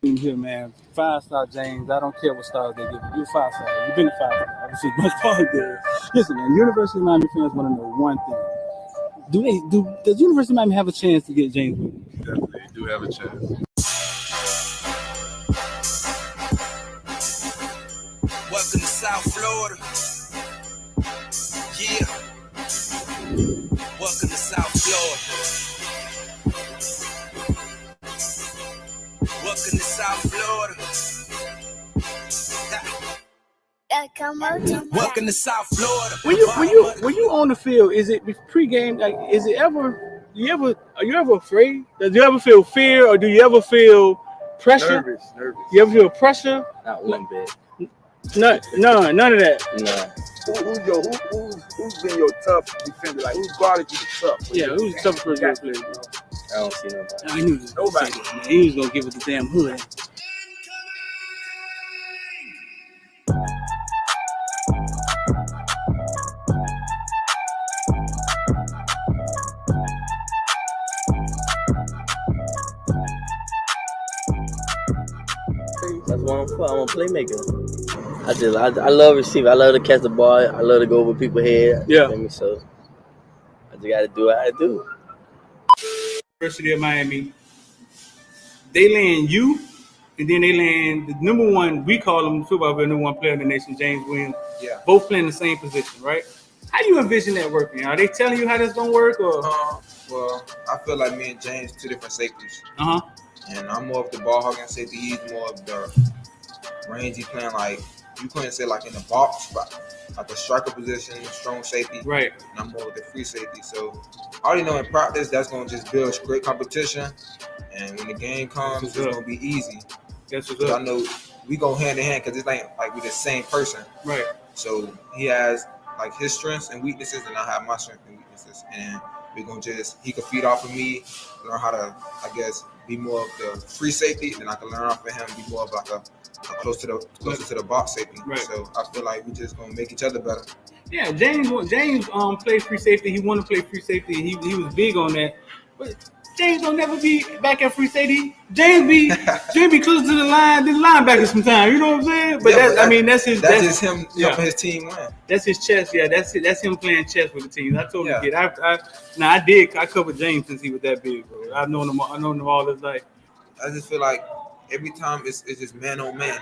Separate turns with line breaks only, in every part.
Here, man. 5-star James. I don't care what stars they give you. You're 5-star. You've been a 5-star. I've received much stars there. Listen, man. University of Miami fans want to know one thing. Does University of Miami have a chance to get James Williams?
Definitely do have a chance.
Welcome to South Florida. Yeah. Welcome to South Florida. Welcome to South Florida. Welcome to South Florida.
When you on the field, is it pregame? Like, is it ever? Are you ever afraid? Do you ever feel fear, or do you ever feel pressure?
Nervous.
You ever feel pressure?
Not one bit.
None of that.
No.
Who's been your tough defender? Like, who's guarded you the tough?
Yeah, who's the toughest person you ever played?
I don't see nobody.
I knew this.
Nobody.
Man. He was gonna give it the damn hood.
That's what I'm for. I'm a playmaker. I love receiving. I love to catch the ball. I love to go over people's head.
Yeah.
So I just got to do what I do.
University of Miami, they land you, and then they land the number one. We call him football player, number one player in the nation, James Williams.
Yeah.
Both playing the same position, right? How do you envision that working? Are they telling you how that's gonna work, or?
Well, I feel like me and James two different safeties.
Uh huh.
And I'm more of the ball hogging safety. He's more of the rangy playing, like you couldn't say like in the box, but like a striker position, strong safety.
Right.
And I'm more of the free safety. So I already know in practice that's gonna just build great competition. And when the game comes, it's gonna be easy.
That's what's
Because
up.
I know we go hand in hand because it's like we the same person.
Right.
So he has like his strengths and weaknesses, and I have my strengths and weaknesses. And we're gonna he can feed off of me, learn how to, I guess, be more of the free safety, then I can learn off of him, be more of like a closer to the box safety.
Right.
So I feel like we just gonna make each other better.
Yeah, James played free safety. He wanted to play free safety. He was big on that. But James don't never be back at free safety. James be close to the line, the linebacker sometimes. You know what I'm saying? But
Yeah,
that's his.
That's just him
yeah.
helping his team win.
That's his chess. Yeah, that's it. That's him playing chess with the team. I told
Yeah.
the kid. I covered James since he was that big, bro. I've known him all his life.
I just feel like every time it's just man on man.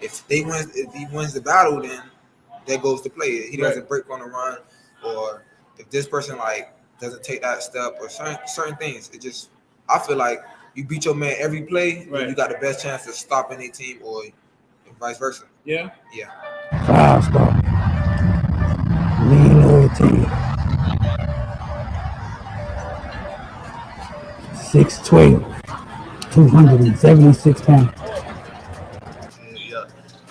If he wins the battle, then that goes to play. He doesn't break on the run, or if this person like doesn't take that step, or certain things. It just, I feel like you beat your man every play,
Right.
you got the best chance of stopping their team, or vice versa.
Yeah.
Yeah.
5-star. Lean loyalty. 6'12", 276 pounds.
Yeah.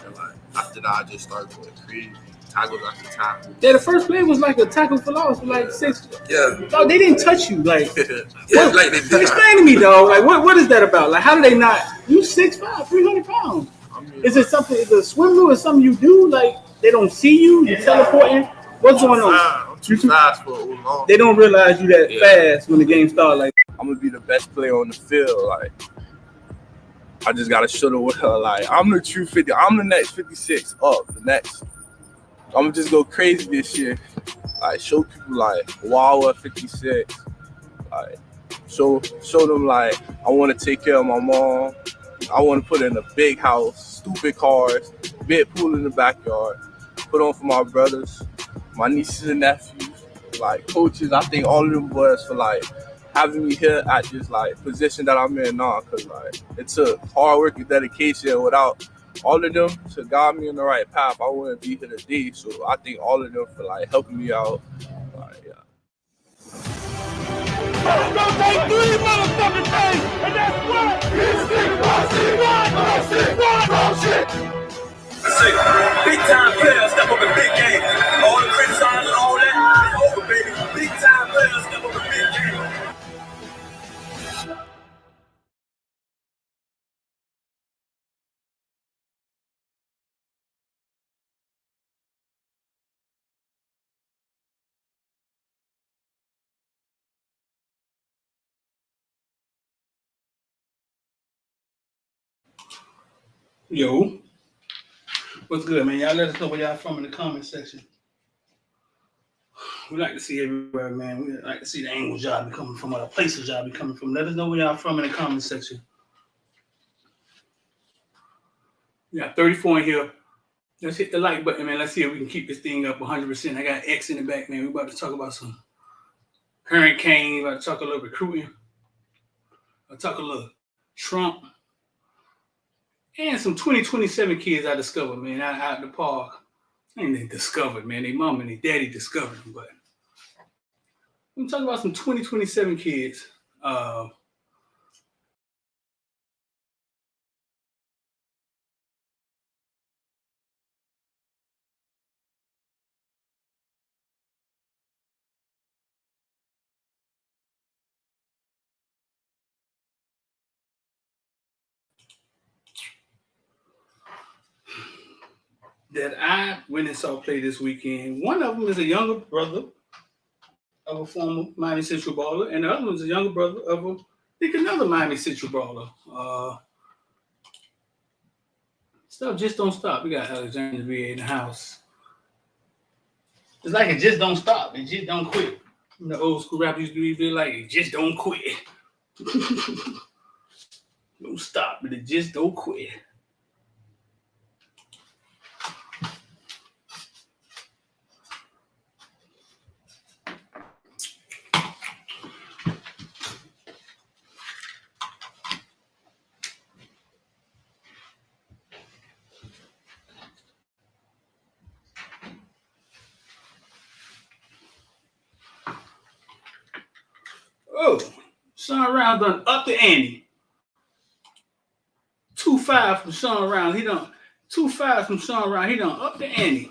And like after that, I just started going crazy. Tackles after tackle.
Yeah, the first play was like a tackle for loss for like 6.
Yeah.
No, they didn't touch you. Like,
Yeah, like they did.
explain to me, though. Like, what is that about? Like, how do they not? You 6'5", 300 pounds.
I mean,
Is it something? Is it a swim move or something you do? Like, they don't see you? You're teleporting? What's going on?
I'm too fast for long.
They don't realize you that fast when the game starts. Like,
I'm gonna be the best player on the field. Like, I just gotta show the world. Like, I'm the true 50. I'm the next 56 up. The next. I'm gonna just go crazy this year. Like, show people like, wow, at 56. Like, show them like I want to take care of my mom. I want to put in a big house, stupid cars, big pool in the backyard. Put on for my brothers, my nieces and nephews, like coaches. I think all of them boys for like having me here at this like position that I'm in now, cause like it took hard work and dedication. Without all of them to guide me in the right path, I wouldn't be here today. So I think all of them for like helping me out. Like, yeah.
It's gonna take 3 motherfucking things, and that's what? Shit.
Big time players step up in big games. All the criticize and all that, it's over, baby. Big time players step up in big games.
Yo, what's good, man? Y'all let us know where y'all from in the comment section. We like to see everywhere, man. We like to see the angles y'all be coming from, or the places y'all be coming from. Let us know where y'all from in the comment section. We got 34 in here. Let's hit the like button, man. Let's see if we can keep this thing up 100%. I got X in the back, man. We're about to talk about some hurricane. We're about to talk a little recruiting. I'll talk a little Trump. And some 2027 kids I discovered, man, out in the park. And they discovered, man. Their mom and their daddy discovered them. But I'm talking about some 2027 kids. That I went and saw play this weekend. One of them is a younger brother of a former Miami Central baller, and the other one is a younger brother of another Miami Central baller. Stuff just don't stop. We got Alexander VA in the house. It's like it just don't stop. It just don't quit. The old school rap used to be like, it just don't quit. Don't stop, but it just don't quit. Oh, Sean Round done up the ante. 2-5 from Sean Round. He done 2-5 from Sean Round. He done up the ante.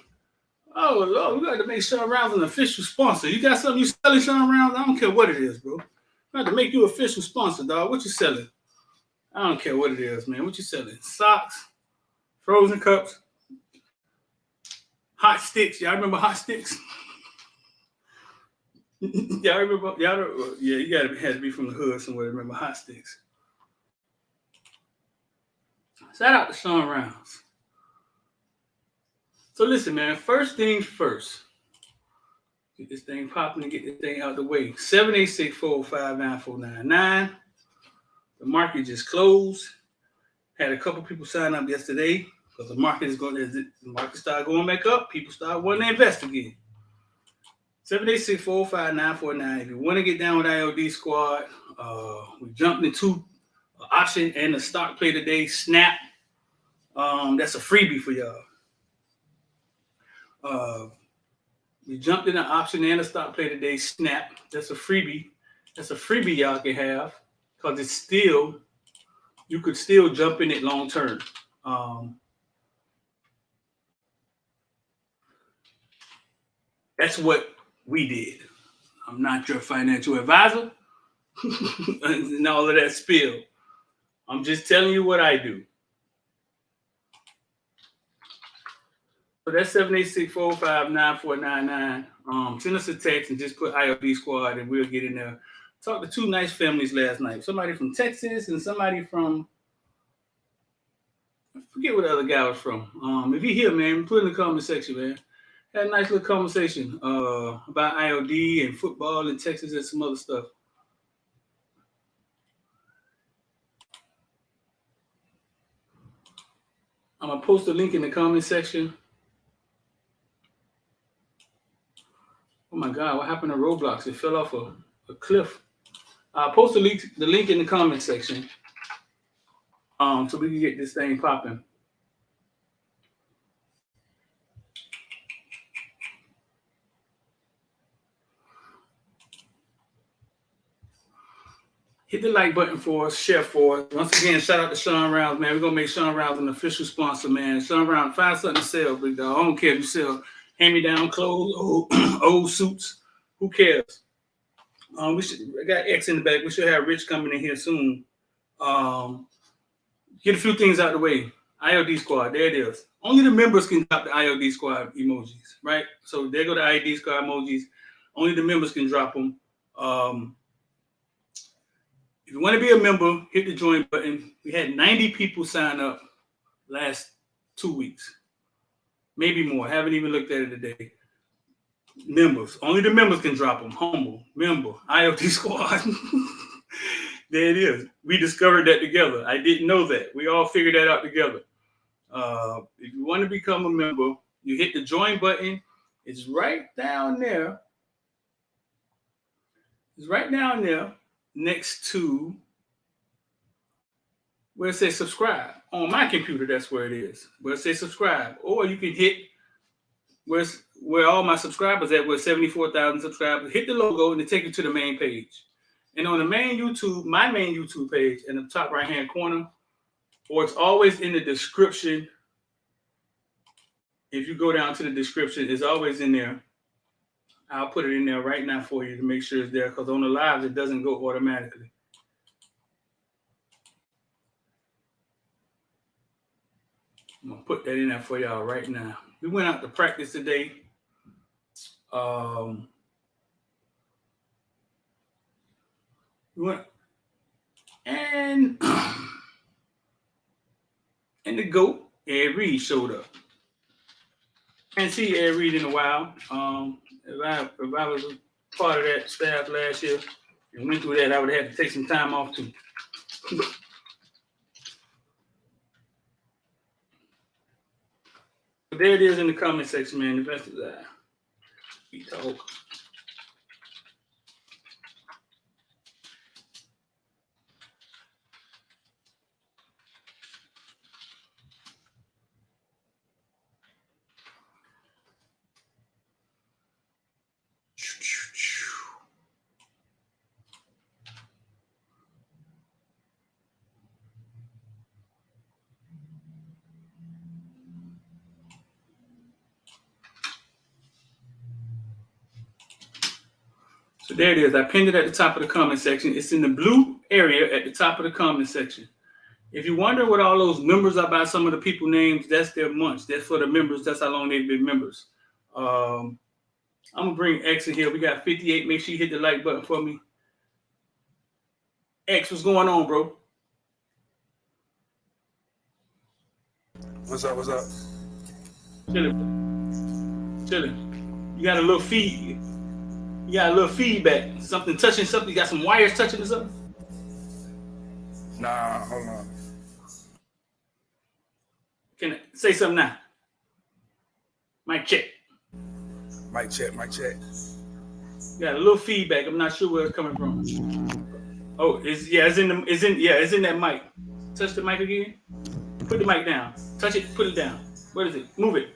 Oh Lord, we got to make Sean Round an official sponsor. You got something you selling, Sean Round? I don't care what it is, bro. We got to make you an official sponsor, dog. What you selling? I don't care what it is, man. What you selling? Socks, frozen cups, hot sticks. Y'all remember hot sticks? Y'all remember? Y'all, yeah, you had to be from the hood somewhere to remember hot sticks. Shout out to Sean Rounds. So listen, man, first things first. Get this thing popping and get this thing out the way. 786-405-9499. The market just closed. Had a couple people sign up yesterday because the market started going back up. People start wanting to invest again. 786-405-9499. If you want to get down with IOD Squad, we jumped into an option and a stock play today, Snap. That's a freebie for y'all. We jumped in an option and a stock play today, Snap. That's a freebie. That's a freebie y'all can have because it's still, you could still jump in it long term. That's what we did. I'm not your financial advisor and all of that spill. I'm just telling you what I do. So that's 786-405-9499. Send us a text and just put IOD Squad and we'll get in there. Talked to two nice families last night. Somebody from Texas and somebody from, I forget what the other guy was from. If you're here, man, put in the comment section, man. Had a nice little conversation about IOD and football in Texas and some other stuff. I'm going to post a link in the comment section. Oh my God, what happened to Roblox? It fell off a cliff. I'll post the link in the comment section so we can get this thing popping. Hit the like button for us, share for us. Once again, shout out to Sean Rounds, man. We're going to make Sean Rounds an official sponsor, man. Sean Rounds, find something to sell, big dog. I don't care if you sell hand-me-down clothes, old suits. Who cares? I got X in the back. We should have Rich coming in here soon. Get a few things out of the way. IOD Squad, there it is. Only the members can drop the IOD Squad emojis, right? So there go the IOD Squad emojis. Only the members can drop them. If you want to be a member, hit the join button. We had 90 people sign up last 2 weeks, maybe more. I haven't even looked at it today. Members, only the members can drop them. Humble, member, IOD Squad. There it is. We discovered that together. I didn't know that. We all figured that out together. If you want to become a member, you hit the join button. It's right down there. It's right down there next to where it says subscribe. On my computer, that's where it is. Where it says subscribe. Or you can hit where all my subscribers at, where 74,000 subscribers. Hit the logo and it take you to the main page. And on the main YouTube, my main YouTube page in the top right-hand corner, or it's always in the description. If you go down to the description, it's always in there. I'll put it in there right now for you to make sure it's there, because on the lives, it doesn't go automatically. I'm going to put that in there for y'all right now. We went out to practice today. We went, and the GOAT, Ed Reed, showed up. I didn't see Ed Reed in a while. If I was a part of that staff last year and went through that, I would have had to take some time off too. There it is in the comment section, man. The best is that. We talk. So there it is. I pinned it at the top of the comment section. It's in the blue area at the top of the comment section. If you wonder what all those numbers are by some of the people names, that's their months. That's for the members. That's how long they've been members. I'm going to bring X in here. We got 58. Make sure you hit the like button for me. X, what's going on, bro?
What's up? What's up?
Chilling. Chilling. You got a little feed. You got a little feedback. Something touching something. You got some wires touching or something?
Nah, hold on.
Can I say something now? Mic check.
Mic check.
You got a little feedback. I'm not sure where it's coming from. Oh, it's in that mic. Touch the mic again. Put the mic down. Touch it. Put it down. What is it? Move it.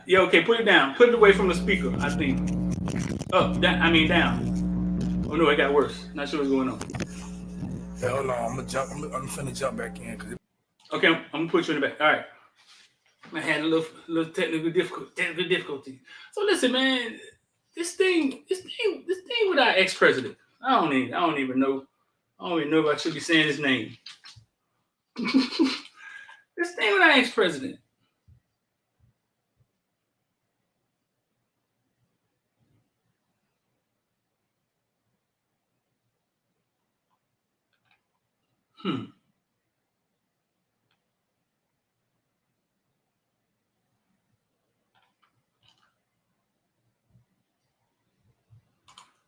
Yeah, okay. Put it down. Put it away from the speaker. I think. Up. Down. Oh no, it got worse. Not sure what's going on.
Hey, hold on. I'm finna jump back in.
Okay, I'm gonna put you in the back. All right. I had a little technical difficulty. So listen, man. This thing with our ex-president. I don't even know. I don't even know if I should be saying his name. This thing with our ex-president.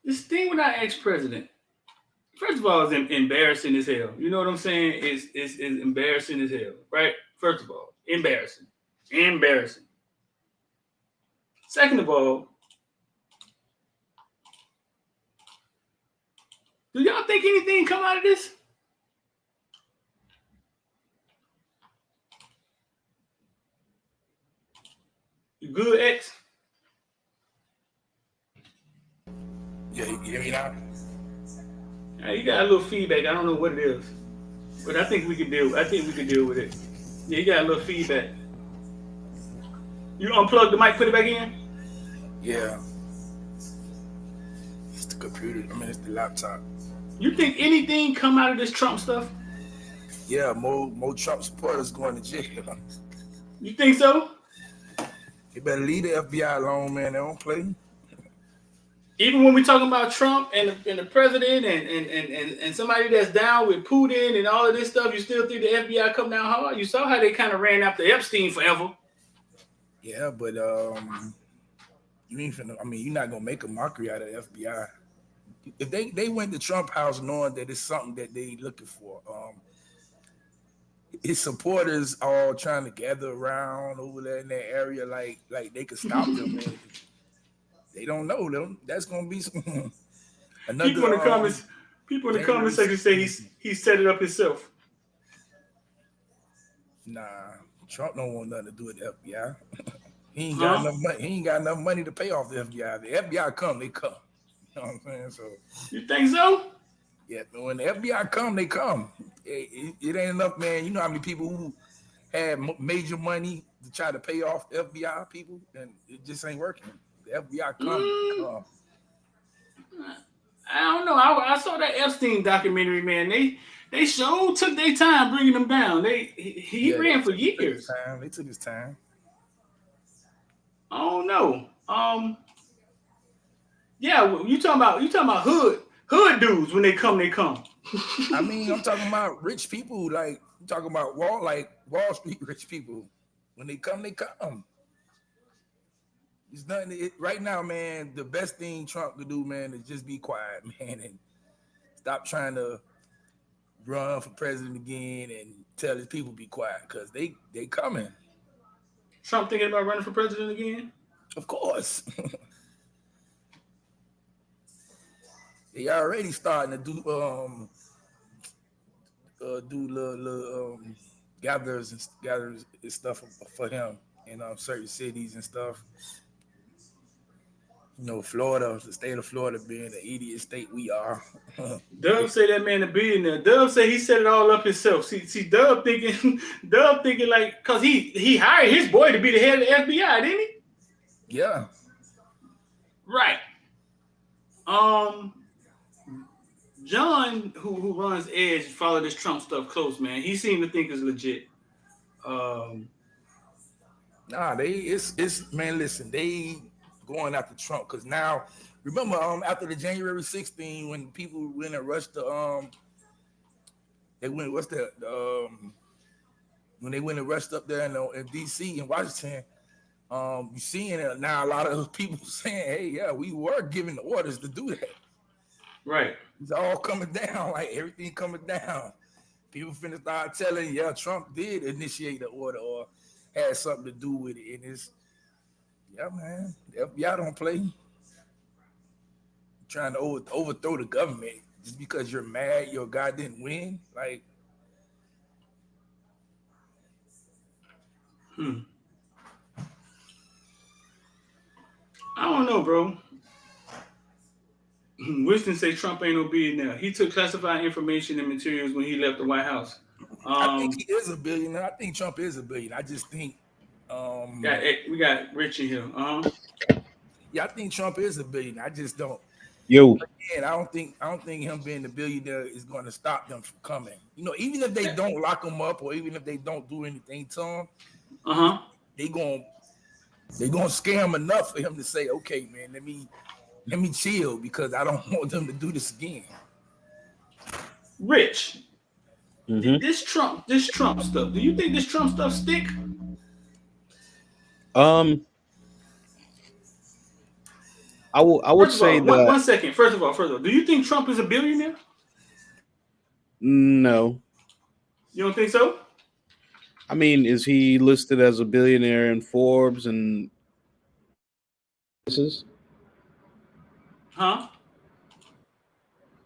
This thing with our ex-president, first of all, is embarrassing as hell. You know what I'm saying? It's embarrassing as hell, right? First of all, embarrassing. Second of all, do y'all think anything come out of this? You good, X?
Yeah, you hear me now?
You got a little feedback. I don't know what it is, but I think we can deal with it. Yeah, you got a little feedback. You unplug the mic, put it back in?
Yeah. It's the computer. It's the laptop.
You think anything come out of this Trump stuff?
Yeah, more Trump supporters going to jail.
You think so?
You better leave the FBI alone, man. They don't play.
even when we talking about Trump and the president and somebody that's down with Putin and all of this stuff, you still think the FBI come down hard? You saw how they kind of ran after Epstein forever.
Yeah, but you ain't finna. I mean, you're not gonna make a mockery out of the FBI. If they went to Trump House knowing that it's something that they looking for, his supporters all trying to gather around over there in that area, like they could stop them, and they don't know them. That's gonna be some, another.
People in the comments section say he set it up himself.
Nah, Trump don't want nothing to do with the FBI. He ain't got enough money. He ain't got enough money to pay off the FBI. The FBI come, they come. You know what I'm saying? So
you think so?
Yeah, when the FBI come, they come. It ain't enough, man. You know how many people who had major money to try to pay off FBI people, and it just ain't working. The FBI come.
I don't know. I saw that Epstein documentary, man. They sure took their time bringing him down. He ran for years.
They took his time.
I don't know. Yeah, you talking about hood dudes when they come.
I mean, I'm talking about rich people, like I'm talking about Wall Street rich people. When they come, they come. It's nothing right now, man. The best thing Trump could do, man, is just be quiet, man, and stop trying to run for president again and tell his people be quiet, because they coming.
Trump thinking about running for president again?
Of course. They already starting to do gatherers and stuff for him in certain cities and stuff. You know, Florida, the state of Florida being the idiot state we are.
Dub say that man a billionaire. Dub say he set it all up himself. See, Dub thinking like, cause he hired his boy to be the head of the FBI, didn't he?
Yeah.
Right. John, who runs Edge, follow this Trump stuff close, man. He seemed to think it's legit.
It's man, listen, they going after Trump because now, remember, after the January 16, when people went and rushed when they went and rushed up there in DC and Washington, you seeing it now, a lot of people saying, hey, yeah, we were given the orders to do that.
Right.
It's all coming down, like everything coming down. People finna start telling, yeah, Trump did initiate the order or had something to do with it. And it's, yeah, man, the FBI don't play. Trying to overthrow the government just because you're mad your guy didn't win. Like,
I don't know, bro. Winston say Trump ain't no billionaire. He took classified information and materials when he left the White House.
I think he is a billionaire. I think Trump is a billionaire. I just think
we got Rich in here.
Yeah, I think Trump is a billionaire. I just don't.
Yo.
Again, I don't think him being a billionaire is going to stop them from coming. You know, even if they don't lock him up or even if they don't do anything to him, they gonna scare him enough for him to say, okay, man, let me chill because I don't want them to do this again.
Rich, this Trump stuff. Do you think this Trump stuff stick?
I would say that.
One second. First of all, do you think Trump is a billionaire?
No.
You don't think so?
I mean, is he listed as a billionaire in Forbes and places?
Huh?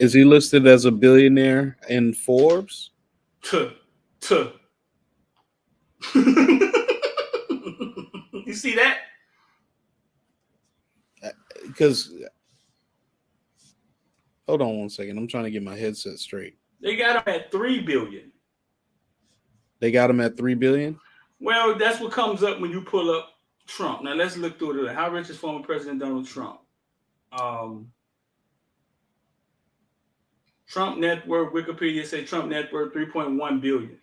Is he listed as a billionaire in Forbes?
You see that?
Because hold on one second, I'm trying to get my headset straight.
They got him at $3 billion.
They got him at $3 billion?
Well, that's what comes up when you pull up Trump. Now let's look through it. How rich is former President Donald Trump? Trump net worth, Wikipedia say Trump net worth $3.1 billion.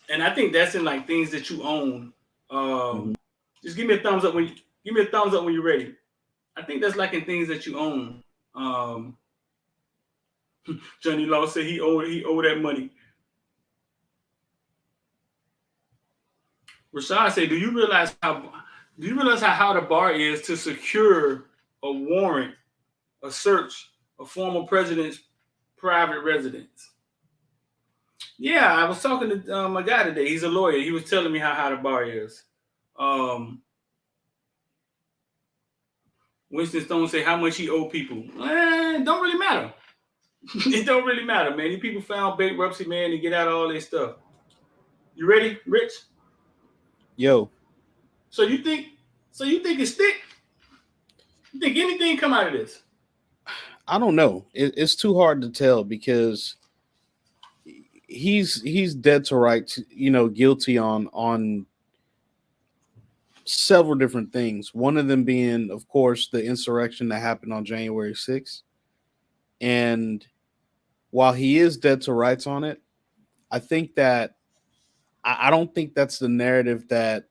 And I think that's in like things that you own. Just give me a thumbs up when you're ready. I think that's like in things that you own. Johnny Law said he owe that money. Rashad said, do you realize how the bar is to secure a warrant, a search, a former president's private residence? Yeah, I was talking to my guy today. He's a lawyer. He was telling me how high the bar is. Winston Stone say how much he owe people. Don't really matter. It don't really matter, man. These people found bankruptcy, man, to get out of all this stuff. You ready, Rich?
Yo.
So you think it's thick? You think anything come out of this?
I don't know. It's too hard to tell because he's dead to rights, guilty on several different things. One of them being, of course, the insurrection that happened on January 6th. And while he is dead to rights on it, I think that I don't think that's the narrative that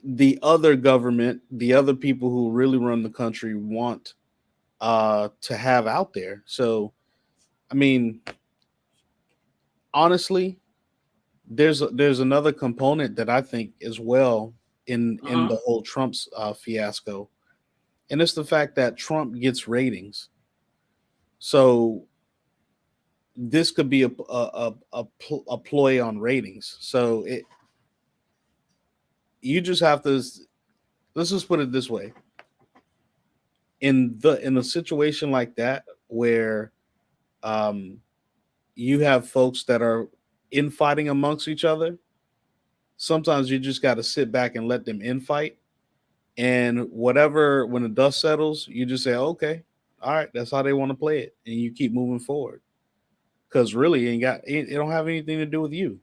the other government, the other people who really run the country want to have out there. So, I mean, honestly, there's another component that I think as well in the whole Trump's fiasco, and it's the fact that Trump gets ratings. So this could be a ploy on ratings. So you just have to, let's just put it this way. In a situation like that where you have folks that are infighting amongst each other, sometimes you just got to sit back and let them infight. And when the dust settles, you just say, okay, all right, that's how they want to play it. And you keep moving forward. Because really, it don't have anything to do with you.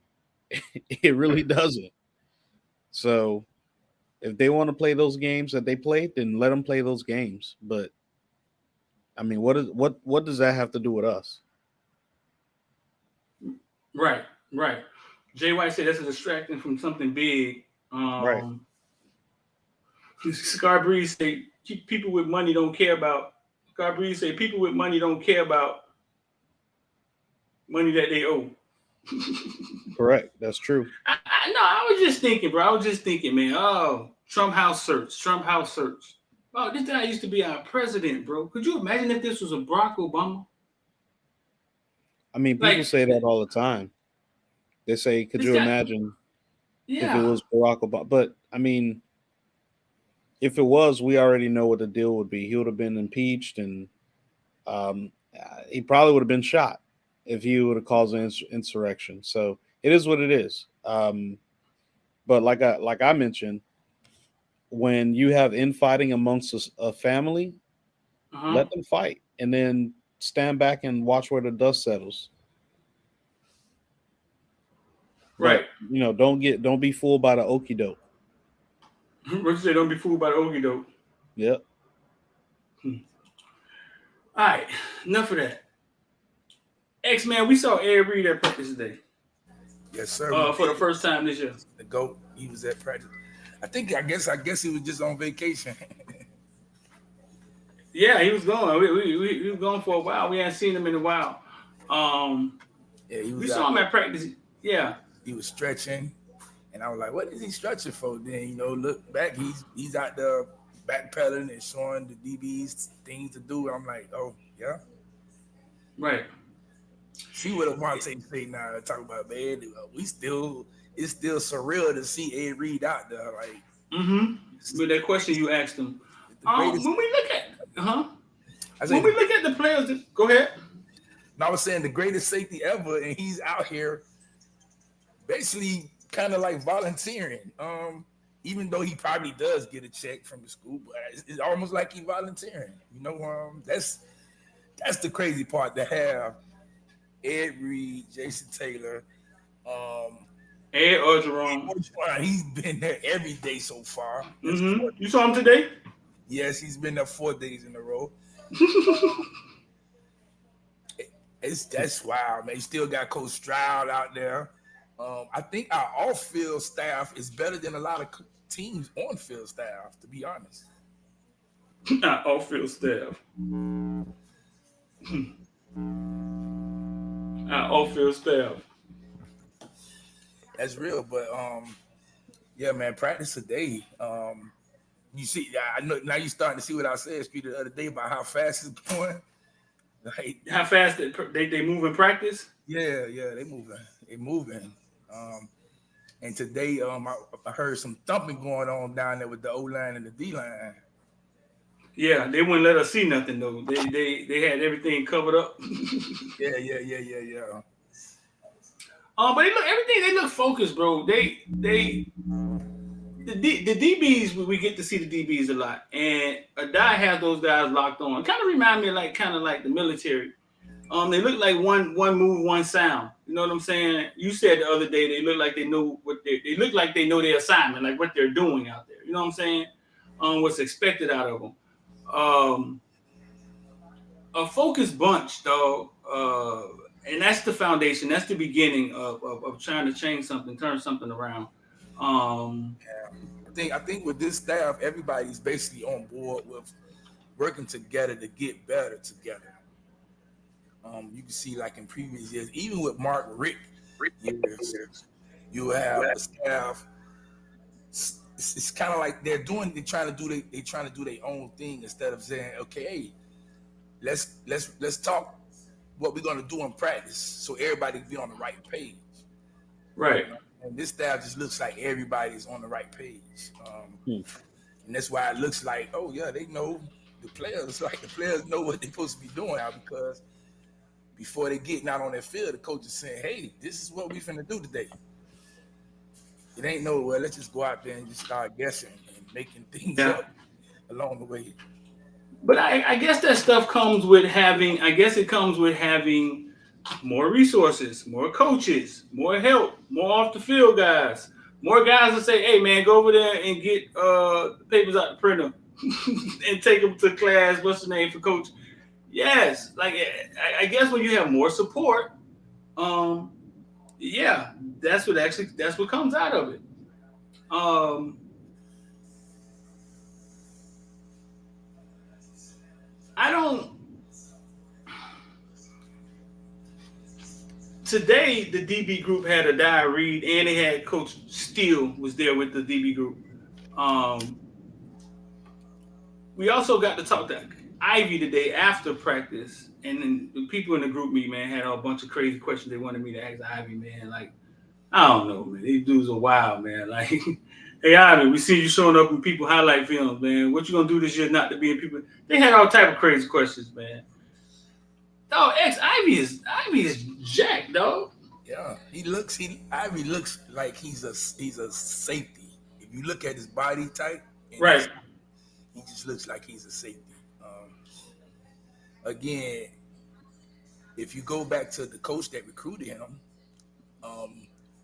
It really doesn't. So if they want to play those games that they play, then let them play those games. But I mean, what does that have to do with us?
Right. Jay White said that's a distraction from something big.
Right.
Scarbreeze say people with money don't care about. Scarbreeze say people with money don't care about money that they owe.
Correct. That's true.
I was just thinking, bro. I was just thinking, man. Oh, Trump House search. Oh, this guy used to be our president, bro. Could you imagine if this was a Barack Obama?
I mean, people say that all the time. They say, could you imagine if it was Barack Obama? But, I mean, if it was, we already know what the deal would be. He would have been impeached, and he probably would have been shot if he would have caused an insurrection. So it is what it is. But like I mentioned, when you have infighting amongst a family, let them fight, and then stand back and watch where the dust settles.
Right.
But, don't be fooled by the okie doke.
What you say? Don't be fooled by the okie doke.
Yep.
All right. Enough of that. X-Man, we saw Ed Reed at practice today.
Yes, sir.
For the first time this year.
The GOAT, he was at practice. I guess he was just on vacation.
Yeah, he was going. We was going for a while. We hadn't seen him in a while. We saw him at practice. Yeah.
He was stretching, and I was like, "What is he stretching for?" Then look back, he's out there backpedaling and showing the DBs things to do. I'm like, "Oh yeah,
right."
See what Avante say now. Talk about, man. It's still surreal to see Ed Reed out there. Like,
With that question you asked him, when we look at the players, go ahead.
I was saying the greatest safety ever, and he's out here basically kind of like volunteering. Even though he probably does get a check from the school, but it's almost like he's volunteering. That's the crazy part to have Ed Reed, Jason Taylor,
Ed Orgeron.
He's been there every day so far.
You saw him today?
Yes, he's been there 4 days in a row. That's wild, man. He still got Coach Stroud out there. I think our off-field staff is better than a lot of teams on-field staff, to be honest.
Our off-field staff. Our off-field staff.
That's real, but yeah, man, practice today. You see, I know now you're starting to see what I said, Street, the other day about how fast it's going. Like,
how fast they move in practice?
Yeah, they moving. And today, I heard some thumping going on down there with the O line and the D line.
Yeah, they wouldn't let us see nothing though. They had everything covered up.
Yeah.
But they look focused, bro. The DBs, we get to see the DBs a lot, and Adai has those guys locked on. Kind of remind me like the military. They look like one move, one sound. You know what I'm saying? You said the other day they look like they know they look like they know their assignment, like what they're doing out there. You know what I'm saying? What's expected out of them. A focused bunch, though, and that's the foundation. That's the beginning of trying to change something, turn something around.
I think with this staff, everybody's basically on board with working together to get better together. You can see like in previous years, even with Mark Rick years, you have the staff. It's kind of like they're trying to do their own thing instead of saying, okay, hey, let's talk what we're gonna do in practice so everybody can be on the right page.
Right.
And this staff just looks like everybody's on the right page. And that's why it looks like, oh yeah, they know the players. Like the players know what they're supposed to be doing now, because before they getting out on that field, the coach is saying, hey, this is what we finna do today. It ain't no, well, let's just go out there and just start guessing and making things up along the way.
But I guess that stuff comes with having, more resources, more coaches, more help, more off the field guys, more guys that say, hey man, go over there and get the papers out the printer and take them to class. What's the name for coach? Yes. Like, I guess when you have more support, yeah, that's what comes out of it. Today, the DB group had Adai Reed, and they had Coach Steele was there with the DB group. We also got to talk to Ivy today after practice, and then the people in the group meet, man, had a bunch of crazy questions they wanted me to ask Ivy, man. Like, I don't know, man. These dudes are wild, man. Like, hey, Ivy, we see you showing up in people highlight films, man. What you gonna do this year not to be in people? They had all type of crazy questions, man. Dog, Ivy is jacked, dog.
Yeah, Ivy looks like he's a safety. If you look at his body type,
right,
he just looks like he's a safety. Again, if you go back to the coach that recruited him,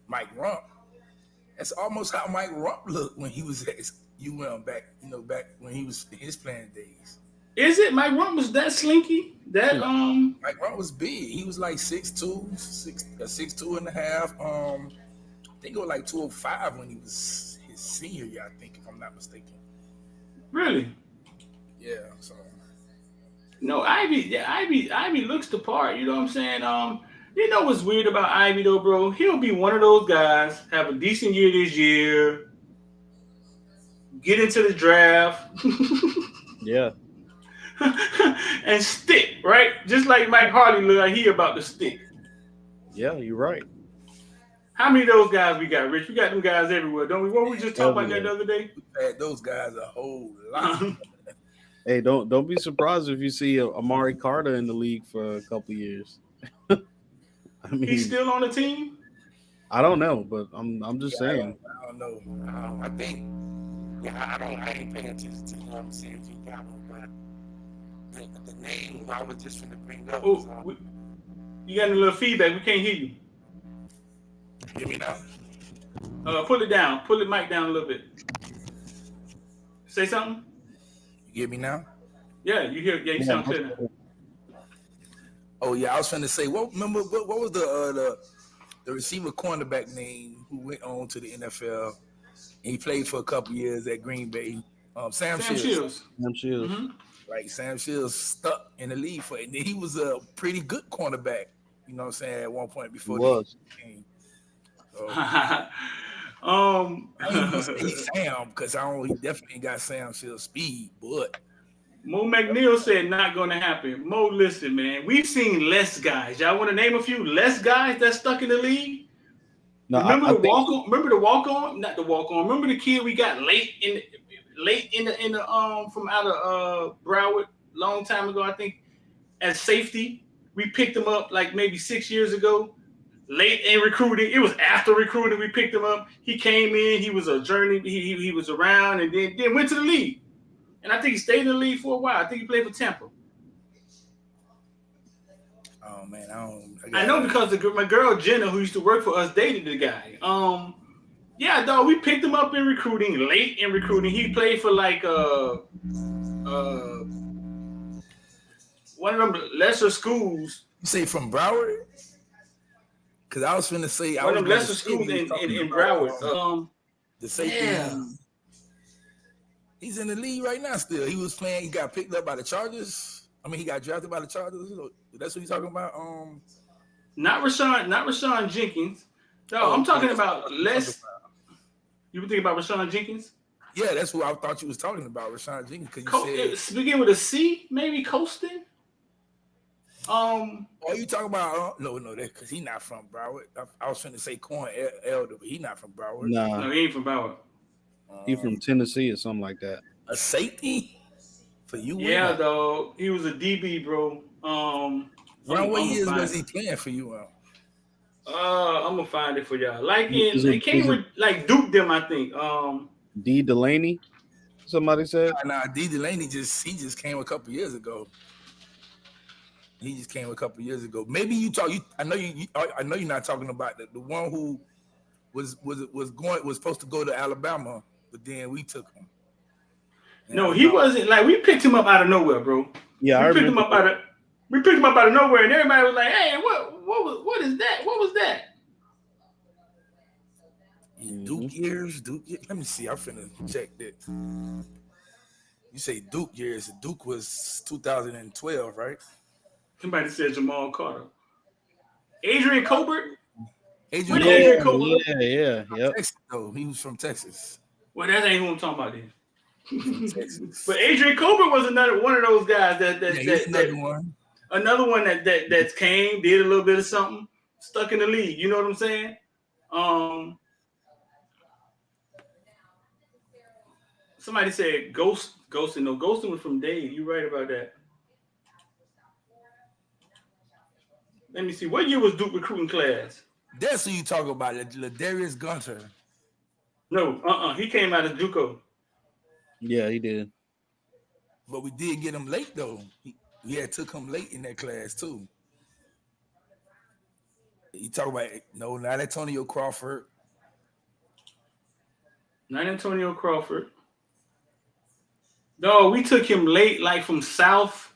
Mike Rump, that's almost how Mike Rump looked when he was at UM back when he was in his playing days.
Is it Mike Rump was that slinky?
Mike Rump was big. He was like 6'2" and a half. I think it was like 205 when he was his senior year, I think, if I'm not mistaken.
Really?
Yeah. So.
No, Ivy looks the part. You know what I'm saying? You know what's weird about Ivy though, bro? He'll be one of those guys, have a decent year this year, get into the draft.
Yeah.
And stick, right? Just like Mike Harley look like he about to stick.
Yeah, you're right.
How many of those guys we got, Rich? We got them guys everywhere, don't we? What we just talked about that the other day?
We had those guys a whole lot.
Hey, don't be surprised if you see Amari Carter in the league for a couple years. I mean,
he's still on the team?
I don't know, but I'm just saying.
I don't know. I think I ain't paying attention to him seeing if he got one, but the name I was just gonna bring up.
You got a little feedback. We can't hear you.
Hear me now?
Pull it down. Pull the mic down a little bit. Say something.
You hear me now?
Yeah, you hear. Yeah, you sound clear now.
Oh yeah, I was trying to say. What was the the receiver cornerback name who went on to the NFL. He played for a couple years at Green Bay. Sam Shields.
Sam Shields.
Mm-hmm.
Like Sam Shields stuck in the league for it. And he was a pretty good cornerback, you know what I'm saying, at one point before
He
came. So,
um,
I ain't gonna say Sam because he definitely got Sam Shields speed, but
Mo McNeil said not going to happen. Mo, listen, man, we've seen less guys. Y'all want to name a few less guys that stuck in the league?
No,
Remember the walk on? Remember the walk on? Not the walk on. Remember the kid we got late in the from out of Broward long time ago, I think, as safety. We picked him up like maybe 6 years ago. Late in recruiting. It was after recruiting we picked him up. He came in. He was a journey. He was around and then went to the league. And I think he stayed in the league for a while. I think he played for Tampa.
oh man,
I know because my girl Jenna, who used to work for us, dated the guy. Yeah, dog, we picked him up in recruiting, late in recruiting. He played for like one of them lesser schools.
You say from Broward? Because I was finna say
one of them lesser schools in Broward.
The safety.
Yeah.
He's in the league right now still. He was playing, he got picked up by the Chargers. I mean, he got drafted by the Chargers. That's what he's talking about.
Not Rashawn Jenkins. No, I'm talking about less. You were thinking about Rashawn Jenkins?
Yeah, that's who I thought you was talking about, Rashawn Jenkins. Because you
said begin with a C, maybe Colston.
Oh, you talking about? No, that because he's not from Broward. I was trying to say Corn Elder, but he's not from Broward.
No,
he ain't from Broward.
He's from Tennessee or something like that.
A safety for you?
Yeah, though he was a DB, bro.
Around what years was he playing for you?
I'm gonna find it for y'all. Like it came with like Duke them, I think.
D Delaney, somebody said.
Nah, D Delaney just came a couple years ago. He just came a couple years ago. Maybe you talk. I know you're not talking about the one who was supposed to go to Alabama, but then we took him.
No, he wasn't. Like we picked him up out of nowhere, bro.
Yeah,
we picked him up out of nowhere, and everybody was like, "Hey, what is that? What was that?"
Duke years. Let me see. I'm finna check that. You say Duke years. Duke was 2012, right?
Somebody said Jamal Carter. Adrian Colbert?
Adrian
Colbert? Yeah.
Texas, though. He was from Texas.
Well, that ain't who I'm talking about then. But Adrian Colbert was another one of those guys another one that came, did a little bit of something, stuck in the league. You know what I'm saying? Somebody said Ghosting. No, Ghosting was from Dave. You right about that. Let me see. What year was Duke recruiting class?
That's who you talk about, Ladarius Gunter.
No, he came out of JUCO.
Yeah, he did.
But we did get him late though. We had took him late in that class too. You talk about not Antonio Crawford.
Not Antonio Crawford. No, we took him late, like from South.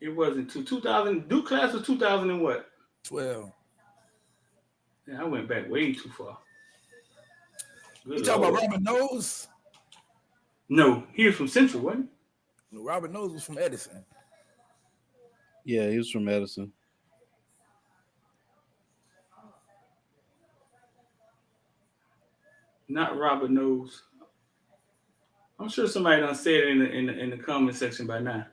It wasn't 2000. Duke class was 2000 and what?
12.
Yeah, I went back way too far.
You talking about Robert Knowles?
No, he was from Central, wasn't he?
No, Robert Knowles was from Edison.
Yeah, he was from Edison.
Not Robert Knowles. I'm sure somebody done said it in the comment section by now.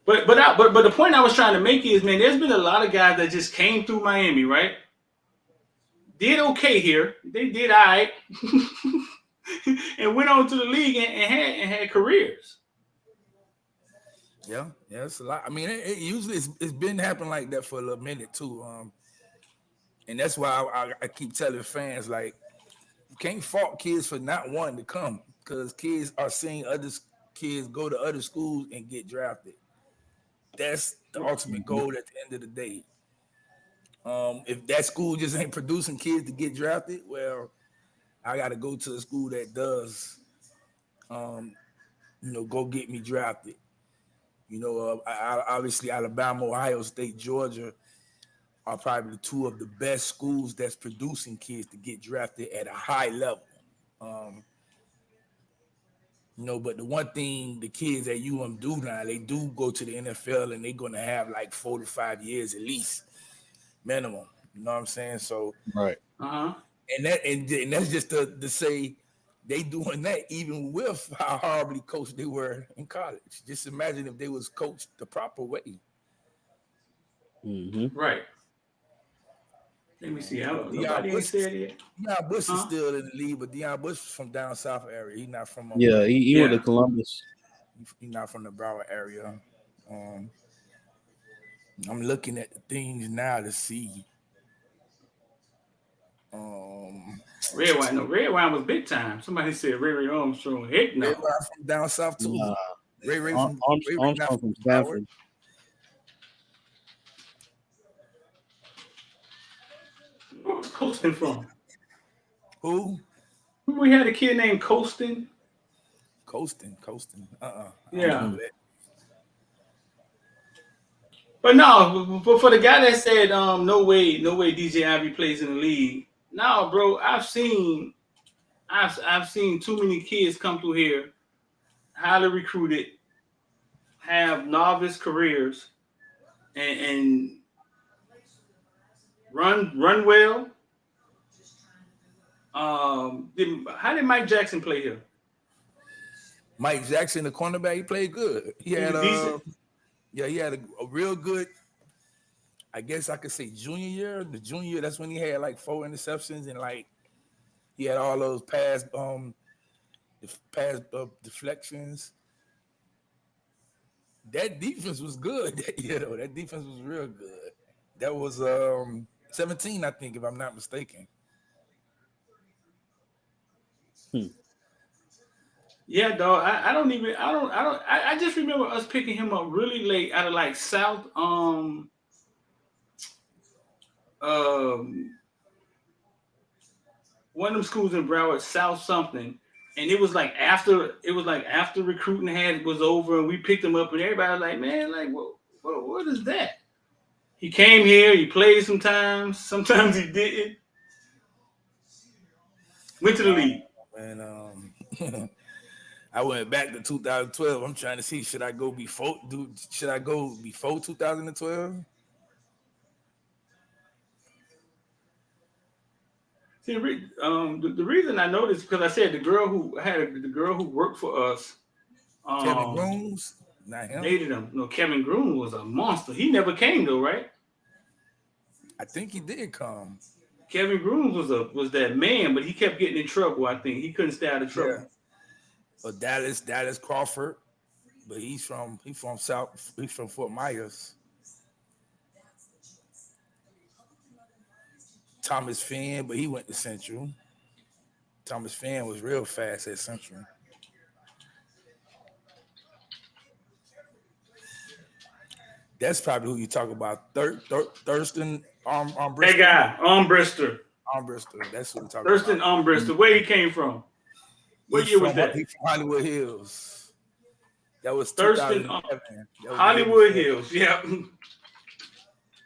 But the point I was trying to make is, man, there's been a lot of guys that just came through Miami, right? Did okay here. They did all right. And went on to the league and had careers.
Yeah, it's a lot. I mean, it usually it's been happening like that for a little minute too. And that's why I keep telling fans, like, you can't fault kids for not wanting to come, because kids are seeing other kids go to other schools and get drafted. That's the ultimate goal at the end of the day. If that school just ain't producing kids to get drafted, well, I got to go to a school that does. go get me drafted. Obviously Alabama, Ohio State, Georgia are probably two of the best schools that's producing kids to get drafted at a high level. But the one thing the kids at do now, they do go to the NFL and they're gonna have like 4 to 5 years at least minimum. You know what I'm saying? So
right.
And that's just to say they doing that even with how horribly coached they were in college. Just imagine if they was coached the proper way.
Mm-hmm.
Right. Let me see. Nobody ain't said it yet.
Deion Bush is still in the league, but Deion Bush is from down south area. He's not from
he went to Columbus.
He's not from the Broward area. I'm looking at the things now to see.
Red Wine was big time. Somebody said Ray Armstrong. Heck no.
Red Wine from down south too. Ray from
Armstrong from Stanford.
Where was Colston from?
Who?
We had a kid named Colston.
Colston.
Yeah. But no, but for the guy that said no way DJ Ivy plays in the league. No, bro, I've seen too many kids come through here, highly recruited, have novice careers, and run well. How did Mike Jackson play here?
Mike Jackson, the cornerback, he played good. He had he had a real good, I guess I could say junior year. The junior year, that's when he had like 4 interceptions and like he had all those pass deflections. That defense was good that year, though. That defense was real good. That was 17, I think, if I'm not mistaken.
Yeah, dog. I just remember us picking him up really late out of like South one of them schools in Broward, South something, and it was like after recruiting was over, and we picked him up, and everybody was like, man, like what is that? He came here, he played sometimes he didn't. Went to the league.
And I went back to 2012. I'm trying to see should I go before 2012?
See, the reason I know this because I said the girl who worked for us,
Kevin Grooms, not him.
Dated him. No, Kevin Groom was a monster. He never came though, right?
I think he did come.
Kevin Groom was that man, but he kept getting in trouble. I think he couldn't stay out of trouble.
Yeah. But Dallas Crawford, but he's from Fort Myers. Thomas Finn, but he went to Central. Thomas Finn was real fast at Central. That's probably who you talk about. Thurston Armbrister.
That guy, Armbrister.
That's who we talking
Thurston
about.
Armbrister. Where he came from? What year was that?
He's from Hollywood Hills. That was
Thurston Hollywood Hills. Yeah.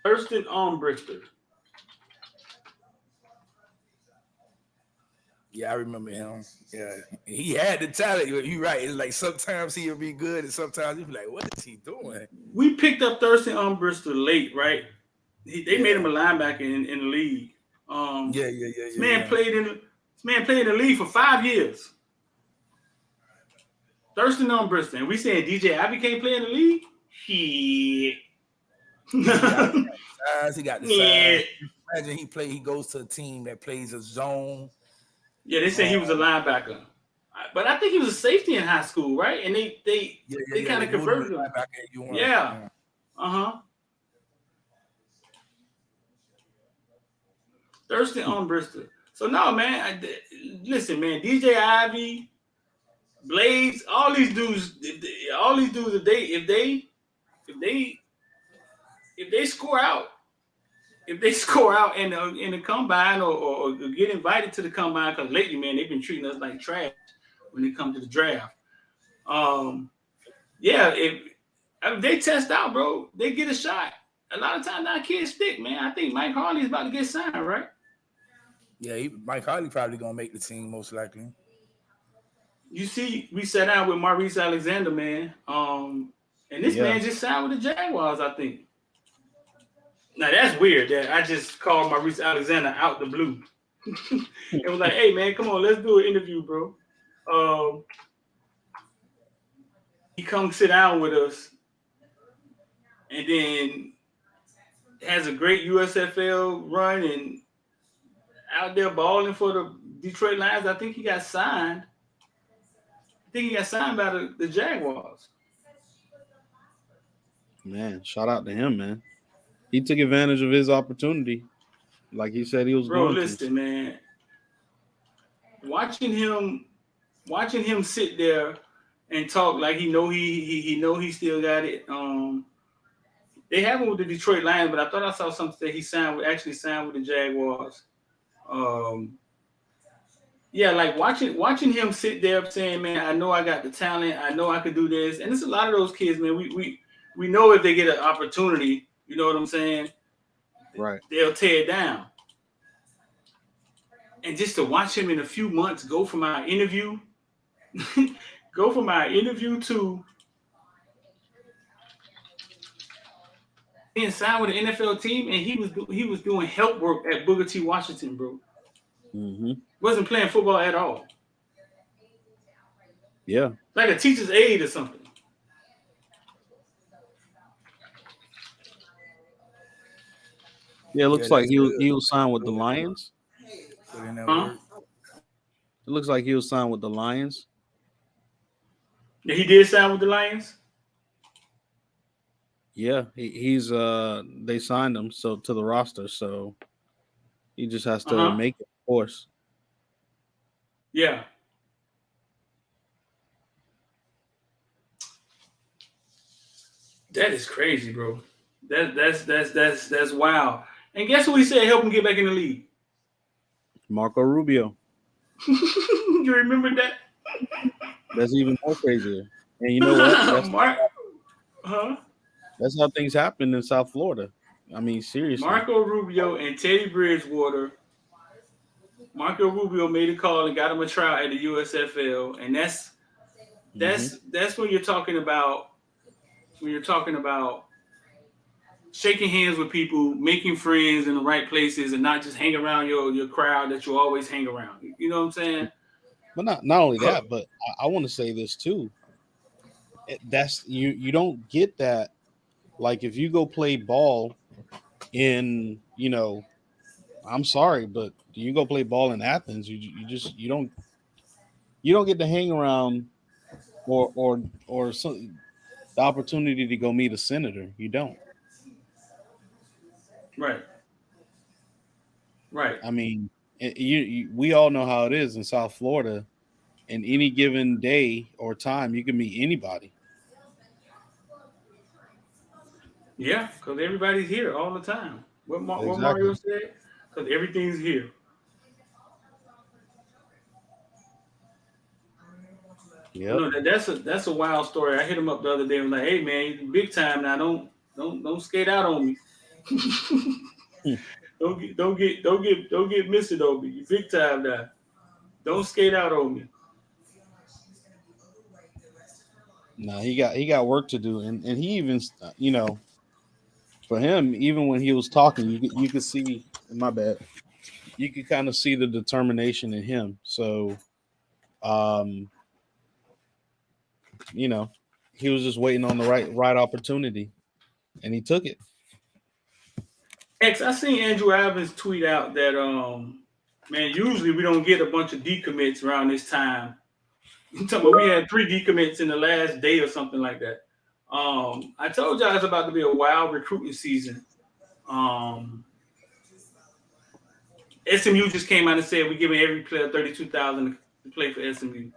Thurston Armbrister.
Yeah, I remember him. Yeah, he had the talent. You're right. It's like sometimes he'll be good, and sometimes you'll be like, "What is he doing?"
We picked up Thurston Armbrister late, right? They made him a linebacker in the league. This man played in the league for 5 years. Thurston Armbrister, and we saying DJ Ivy can't play in the league? Shit.
He got the size. Imagine he goes to a team that plays a zone.
Yeah, they say he was a linebacker, but I think he was a safety in high school, right? And they kind of converted him. Yeah. Thurston Armbrister. So no, man. Listen, man. DJ Ivy, Blades, all these dudes. If they score out. If they score out in the combine or get invited to the combine, because lately, man, they've been treating us like trash when it comes to the draft. Yeah, if they test out, bro, they get a shot. A lot of times now kids stick, man. I think Mike Harley's about to get signed, right?
Yeah, Mike Harley probably gonna make the team most likely.
You see, we sat down with Maurice Alexander, man. And this man just signed with the Jaguars, I think. Now that's weird that I just called Maurice Alexander out the blue. It was like, hey man, come on, let's do an interview, bro. He come sit down with us, and then has a great USFL run and out there balling for the Detroit Lions. I think he got signed. By the Jaguars.
Man, shout out to him, man. He took advantage of his opportunity, like he said he was going to. Bro, listen,
man. Watching him sit there and talk like he know he still got it. They have him with the Detroit Lions, but I thought I saw something that he signed with the Jaguars. Yeah, like watching him sit there saying, "Man, I know I got the talent. I know I could do this." And it's a lot of those kids, man. We know if they get an opportunity, you know what I'm saying?
Right.
They'll tear it down. And just to watch him in a few months go from our interview to being signed with an NFL team, and he was doing help work at Booker T. Washington, bro.
Mm-hmm.
Wasn't playing football at all.
Yeah.
Like a teacher's aide or something.
Yeah, it looks like he was signed with the Lions.
Huh?
It looks like he was signed with the Lions.
Yeah, he did sign with the Lions?
Yeah, he's they signed him to the roster, so he just has to make it, of course.
Yeah. That is crazy, bro. That's wild. And guess who he said helped him get back in the league?
Marco Rubio.
You remember that?
That's even more crazier. And you know what? That's how things happen in South Florida. I mean, seriously.
Marco Rubio and Teddy Bridgewater. Marco Rubio made a call and got him a trial at the USFL, and that's when you're talking about shaking hands with people, making friends in the right places, and not just hang around your crowd that you always hang around. You know what I'm saying?
But not only that, but I want to say this too. That's you don't get that. Like if you go play ball in, I'm sorry, but you go play ball in Athens, you don't get to hang around or some the opportunity to go meet a senator. You don't.
Right.
I mean, we all know how it is in South Florida. In any given day or time, you can meet anybody.
Yeah, because everybody's here all the time. What Mario said? Because everything's here.
Yeah,
no, that's a wild story. I hit him up the other day. I was like, "Hey man, you're big time now. Don't skate out on me. don't get Mesidore. You big time now. Don't skate out on me."
No, he got work to do, and he even for him, even when he was talking, you could see. My bad. You could kind of see the determination in him. So, he was just waiting on the right opportunity, and he took it.
X, I seen Andrew Evans tweet out that man, usually we don't get a bunch of decommits around this time. I'm talking about we had 3 decommits in the last day or something like that. I told y'all it's about to be a wild recruiting season. SMU just came out and said we're giving every player $32,000 to play for SMU.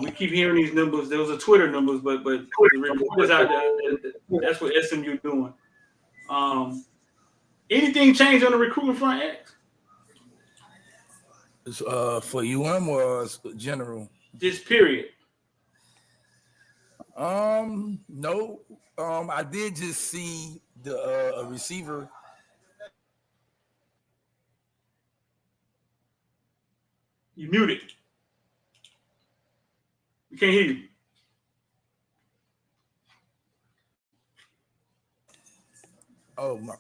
We keep hearing these numbers. There was a Twitter numbers, but the reporters out there, that's what SMU doing. Anything changed on the recruiting front, X?
For UM or general?
Just period.
No. I did just see the a receiver.
You muted. We can't hear you.
Oh my.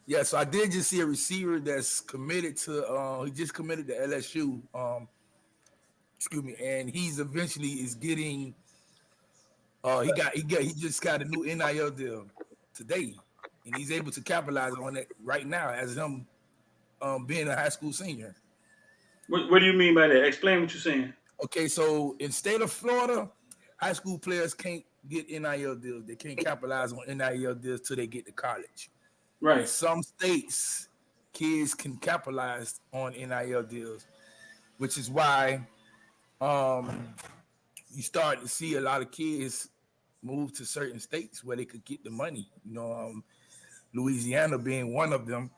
Yeah, so I did just see a receiver that's committed to. He just committed to LSU. Excuse me, and he's eventually is getting. He just got a new NIL deal today, and he's able to capitalize on it right now as him being a high school senior.
What do you mean by that? Explain what you're saying.
Okay, so in state of Florida, high school players can't get NIL deals. They can't capitalize on NIL deals till they get to college.
Right.
In some states, kids can capitalize on NIL deals, which is why you start to see a lot of kids move to certain states where they could get the money. Louisiana being one of them,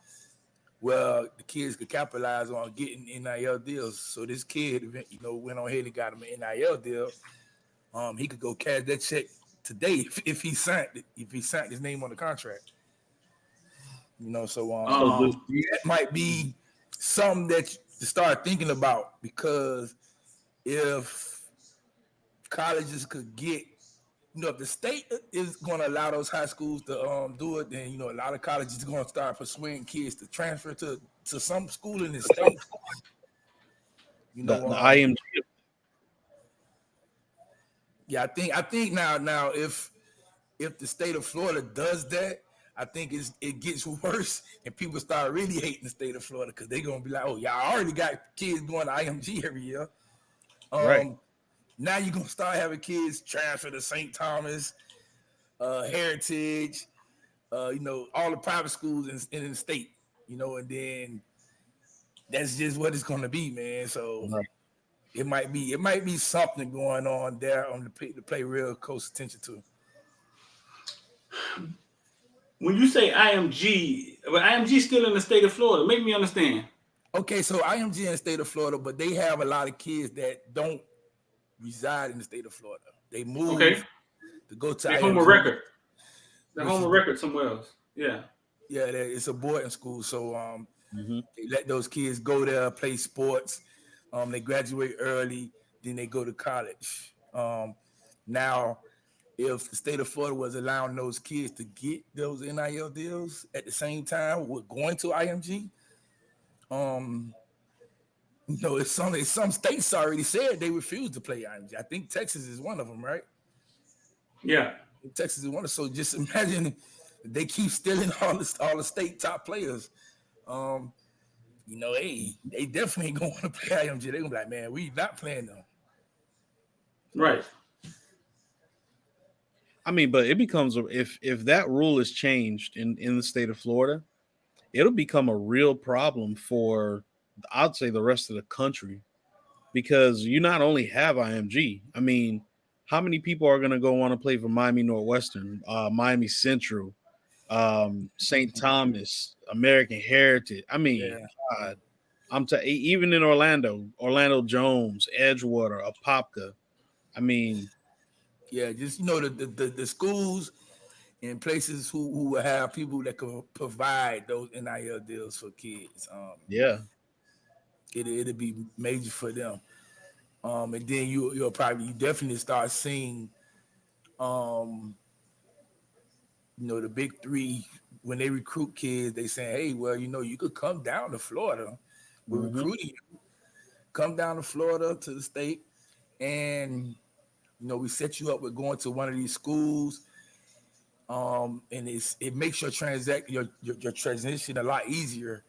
where the kids could capitalize on getting NIL deals. So this kid, went on ahead and got him an NIL deal. He could go cash that check today if he signed his name on the contract. So that might be something that to start thinking about, because if colleges could get, if the state is going to allow those high schools to do it, then a lot of colleges are going to start persuading kids to transfer to some school in the state.
The IMG.
Yeah, I think now if the state of Florida does that, I think it gets worse, and people start really hating the state of Florida, because they're gonna be like, oh, y'all already got kids going to IMG every year.
Right.
Now you're gonna start having kids transfer to St. Thomas, Heritage, all the private schools in the state, and then that's just what it's gonna be, man. So it might be something going on there to pay real close attention to.
When you say IMG, but IMG still in the state of Florida. Make me understand.
Okay, so IMG in the state of Florida, but they have a lot of kids that don't reside in the state of Florida. They move to go to
their
IMG.
home of record. Their home of record somewhere else. Yeah.
Yeah, it's a boarding school, so they let those kids go there, play sports. They graduate early, then they go to college. Now, if the state of Florida was allowing those kids to get those NIL deals at the same time with going to IMG, it's some states already said they refuse to play IMG. I think Texas is one of them, right?
Yeah,
Texas is one of them. So just imagine they keep stealing all the state top players. They definitely ain't gonna want to play IMG. They're gonna be like, man, we not playing them.
Right.
I mean, but it becomes if that rule is changed in the state of Florida, it'll become a real problem for, I'd say, the rest of the country, because you not only have IMG. I mean, how many people are going to go want to play for Miami Northwestern, Miami Central, St. Thomas, American Heritage? I mean, God, even in Orlando Jones, Edgewater, Apopka. I mean,
yeah, just the schools and places who will have people that can provide those NIL deals for kids. It'll be major for them. And then you definitely start seeing, the big three, when they recruit kids, they say, hey, well, you could come down to Florida. We're recruiting you. Come down to Florida to the state, and we set you up with going to one of these schools. And it makes your transition a lot easier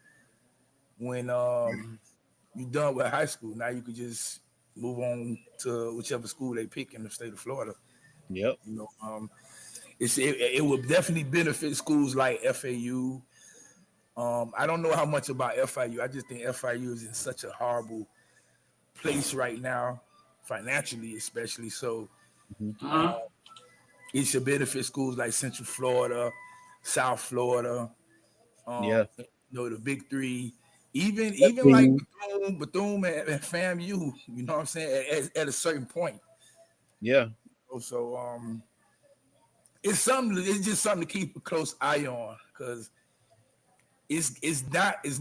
when you're done with high school. Now you could just move on to whichever school they pick in the state of Florida.
Yep.
It would definitely benefit schools like FAU. I don't know how much about FIU. I just think FIU is in such a horrible place right now, financially especially. So it should benefit schools like Central Florida, South Florida, the big three, even like Bethune and FAMU, you know what I'm saying, at a certain point.
Yeah.
So it's something. It's just something to keep a close eye on because it's not as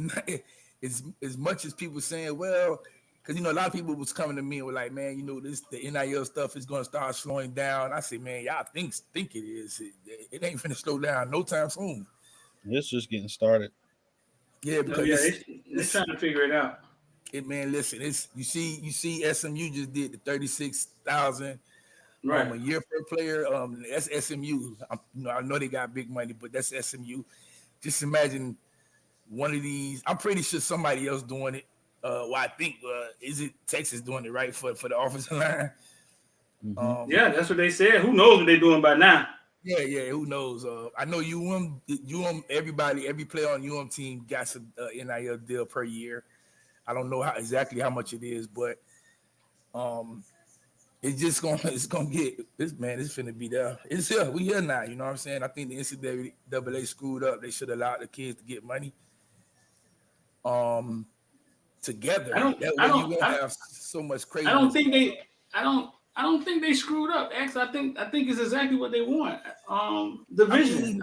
much as people saying, well, because a lot of people was coming to me and were like, man, the NIL stuff is going to start slowing down. I say, man, y'all think it is. It ain't finna slow down no time soon.
It's just getting started.
Yeah, because
they're trying to figure it out.
Man, listen, you see SMU just did the 36,000
right
a year per player. That's SMU. I know they got big money, but that's SMU. Just imagine one of these. I'm pretty sure somebody else doing it. I think is it Texas doing it right for the offensive line?
Mm-hmm.
Yeah, that's what they said. Who knows what they're doing by now?
Yeah. Who knows? I know every player on UM team got some NIL deal per year. I don't know exactly how much it is, but it's gonna get this, man. It's finna be there. It's here. We here now. You know what I'm saying? I think the NCAA screwed up. They should allow the kids to get money. Together. You won't have so much crazy.
I don't think they screwed up. Actually, I think it's exactly what they want. Division.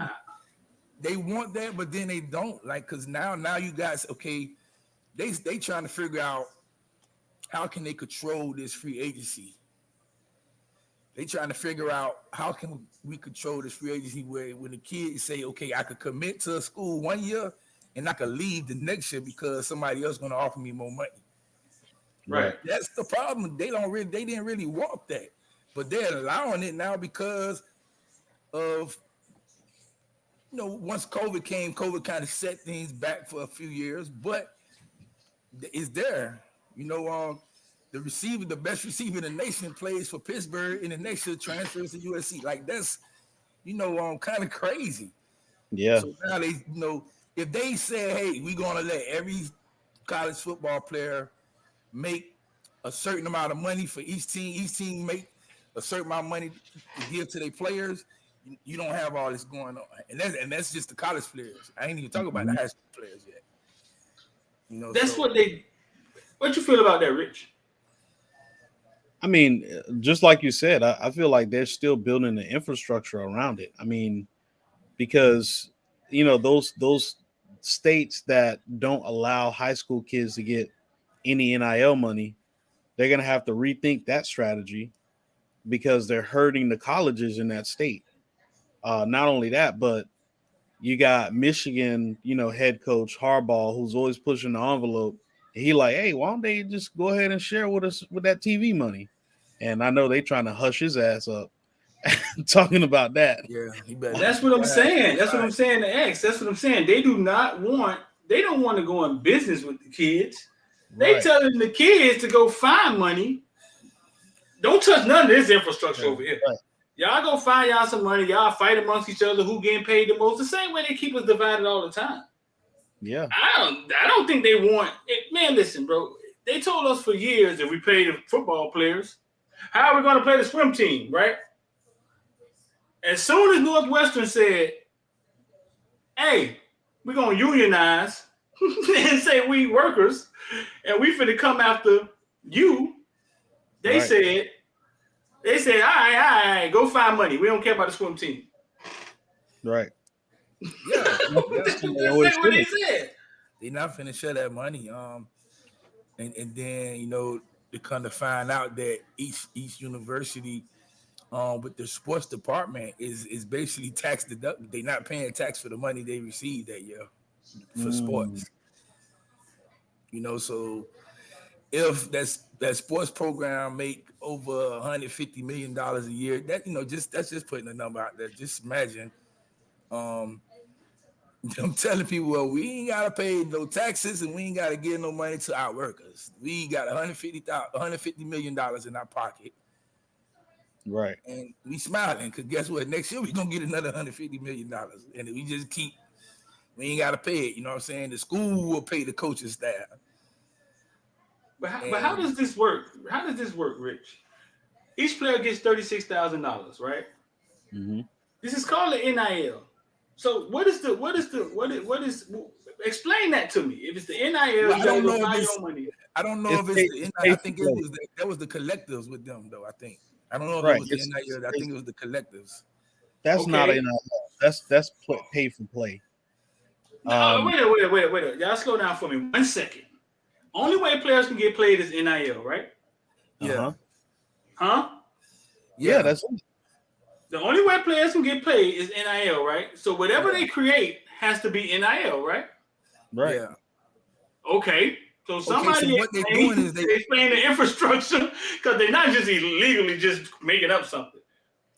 They want that, but then they don't. Like, cause now you guys, okay, they trying to figure out how can they control this free agency. They trying to figure out how can we control this free agency where when the kids say, okay, I could commit to a school 1 year and I could leave the next year because somebody else is going to offer me more money.
Right.
That's the problem. They didn't really want that, but they're allowing it now because of, once COVID came, COVID kind of set things back for a few years, but it's there. The best receiver in the nation plays for Pittsburgh, and the next year transfers to USC. Like that's, kind of crazy.
Yeah.
So now they, if they say, hey, we're gonna let every college football player make a certain amount of money for each team make a certain amount of money to give to their players, you don't have all this going on, and that's just the college players. I ain't even talking about the high school players yet.
That's what they. What you feel about that, Rich?
I mean, just like you said, I feel like they're still building the infrastructure around it. I mean, because those states that don't allow high school kids to get any NIL money, they're gonna have to rethink that strategy because they're hurting the colleges in that state. Not only that, but you got Michigan, head coach Harbaugh, who's always pushing the envelope. He like, hey, why don't they just go ahead and share with us with that TV money? And I know they trying to hush his ass up talking about that.
Yeah,
that's what I'm saying. That's what I'm saying to X. That's what I'm saying. They don't want to go in business with the kids. They telling the kids to go find money. Don't touch none of this infrastructure over here. Right. Y'all go find y'all some money. Y'all fight amongst each other who getting paid the most. The same way they keep us divided all the time.
Yeah.
I don't think they want it. Man, listen, bro. They told us for years that we pay the football players. How are we going to play the swim team, right? As soon as Northwestern said, hey, we're going to unionize and say we workers and we finna come after you, they said, all right, go find money. We don't care about the swim team.
Right.
Yeah.
That's what they said.
They're not finna share that money. And then, they come to find out that each university with the sports department is basically tax deducted. They're not paying tax for the money they received that year for sports. So if that sports program make over $150 million a year, that that's just putting a number out there. Just imagine. I'm telling people, well, we ain't gotta pay no taxes and we ain't gotta give no money to our workers. We got $150 million in our pocket.
Right.
And we smiling because guess what? Next year we're gonna get another $150 million. And we just we ain't gotta pay it. You know what I'm saying? The school will pay the coaching staff.
But how does this work? How does this work, Rich? Each player gets $36,000, right?
Mm-hmm.
This is called the NIL. So what is explain that to me. If it's the NIL,
well, I don't know
money.
I don't know if it's the NIL. I think that was the collectives with them though. I I don't know if it
Right.
was the NIL. I think it was the collectives.
That's not
Okay.
in. That's pay for play.
No, wait. Y'all slow down for me 1 second. Only way players can get played is NIL, right?
Yeah.
Huh?
Yeah, that's it.
The only way players can get paid is NIL, right? So whatever they create has to be NIL, right?
Right.
Yeah.
Okay. So somebody
so what they're doing is they
explain the infrastructure because they're not just illegally just making up something.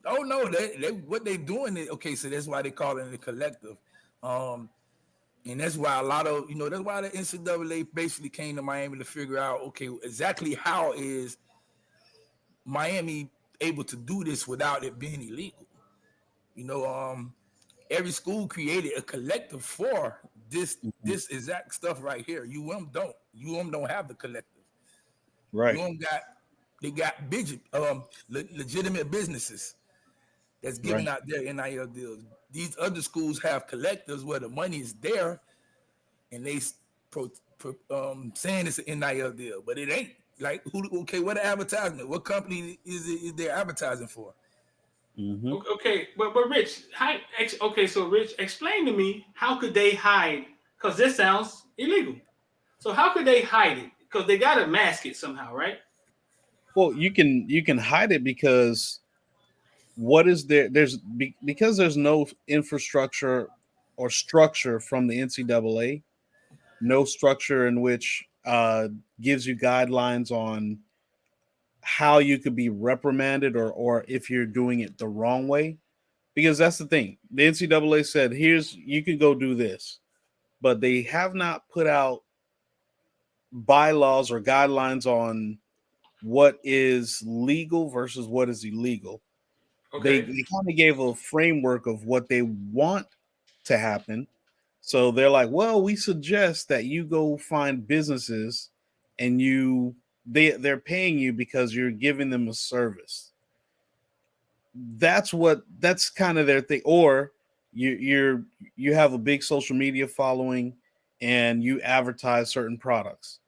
Oh no, they what they doing is okay. So that's why they call it a collective, and that's why a lot of that's why the NCAA basically came to Miami to figure out okay exactly how is Miami able to do this without it being illegal. Every school created a collective for this exact stuff right here. UM don't have the collective.
Right.
They got legitimate businesses that's giving out their NIL deals. These other schools have collectives where the money is there, and they saying it's an NIL deal, but it ain't. Like what advertisement? What company is they advertising for?
Mm-hmm.
Okay, but Rich, so Rich, explain to me how could they hide? Because this sounds illegal. So how could they hide it? Because they got to mask it somehow, right?
Well, you can hide it because what is there? Because there's no infrastructure or structure from the NCAA, no structure in which gives you guidelines on how you could be reprimanded or if you're doing it the wrong way. Because that's the thing. The NCAA said, you can go do this, but they have not put out bylaws or guidelines on what is legal versus what is illegal.
Okay.
They kind of gave a framework of what they want to happen. So they're like, well, we suggest that you go find businesses and they're paying you because you're giving them a service. That's kind of their thing. Or you have a big social media following and you advertise certain products.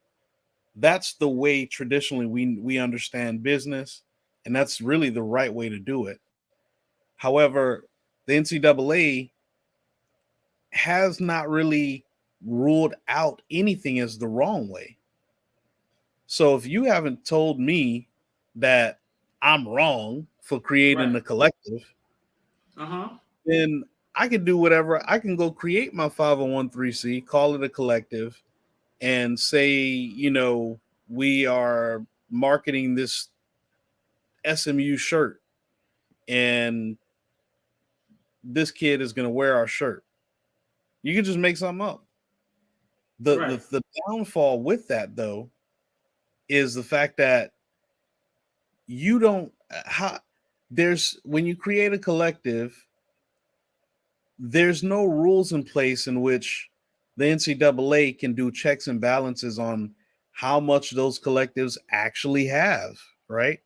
That's the way traditionally we understand business, and that's really the right way to do it. However, the NCAA has not really ruled out anything as the wrong way. So if you haven't told me that I'm wrong for creating a collective, then I can do whatever. I can go create my 501(c), call it a collective, and say, we are marketing this SMU shirt, and this kid is going to wear our shirt. You can just make something up. The downfall with that, though, is the fact that you don't when you create a collective, there's no rules in place in which the NCAA can do checks and balances on how much those collectives actually have, right?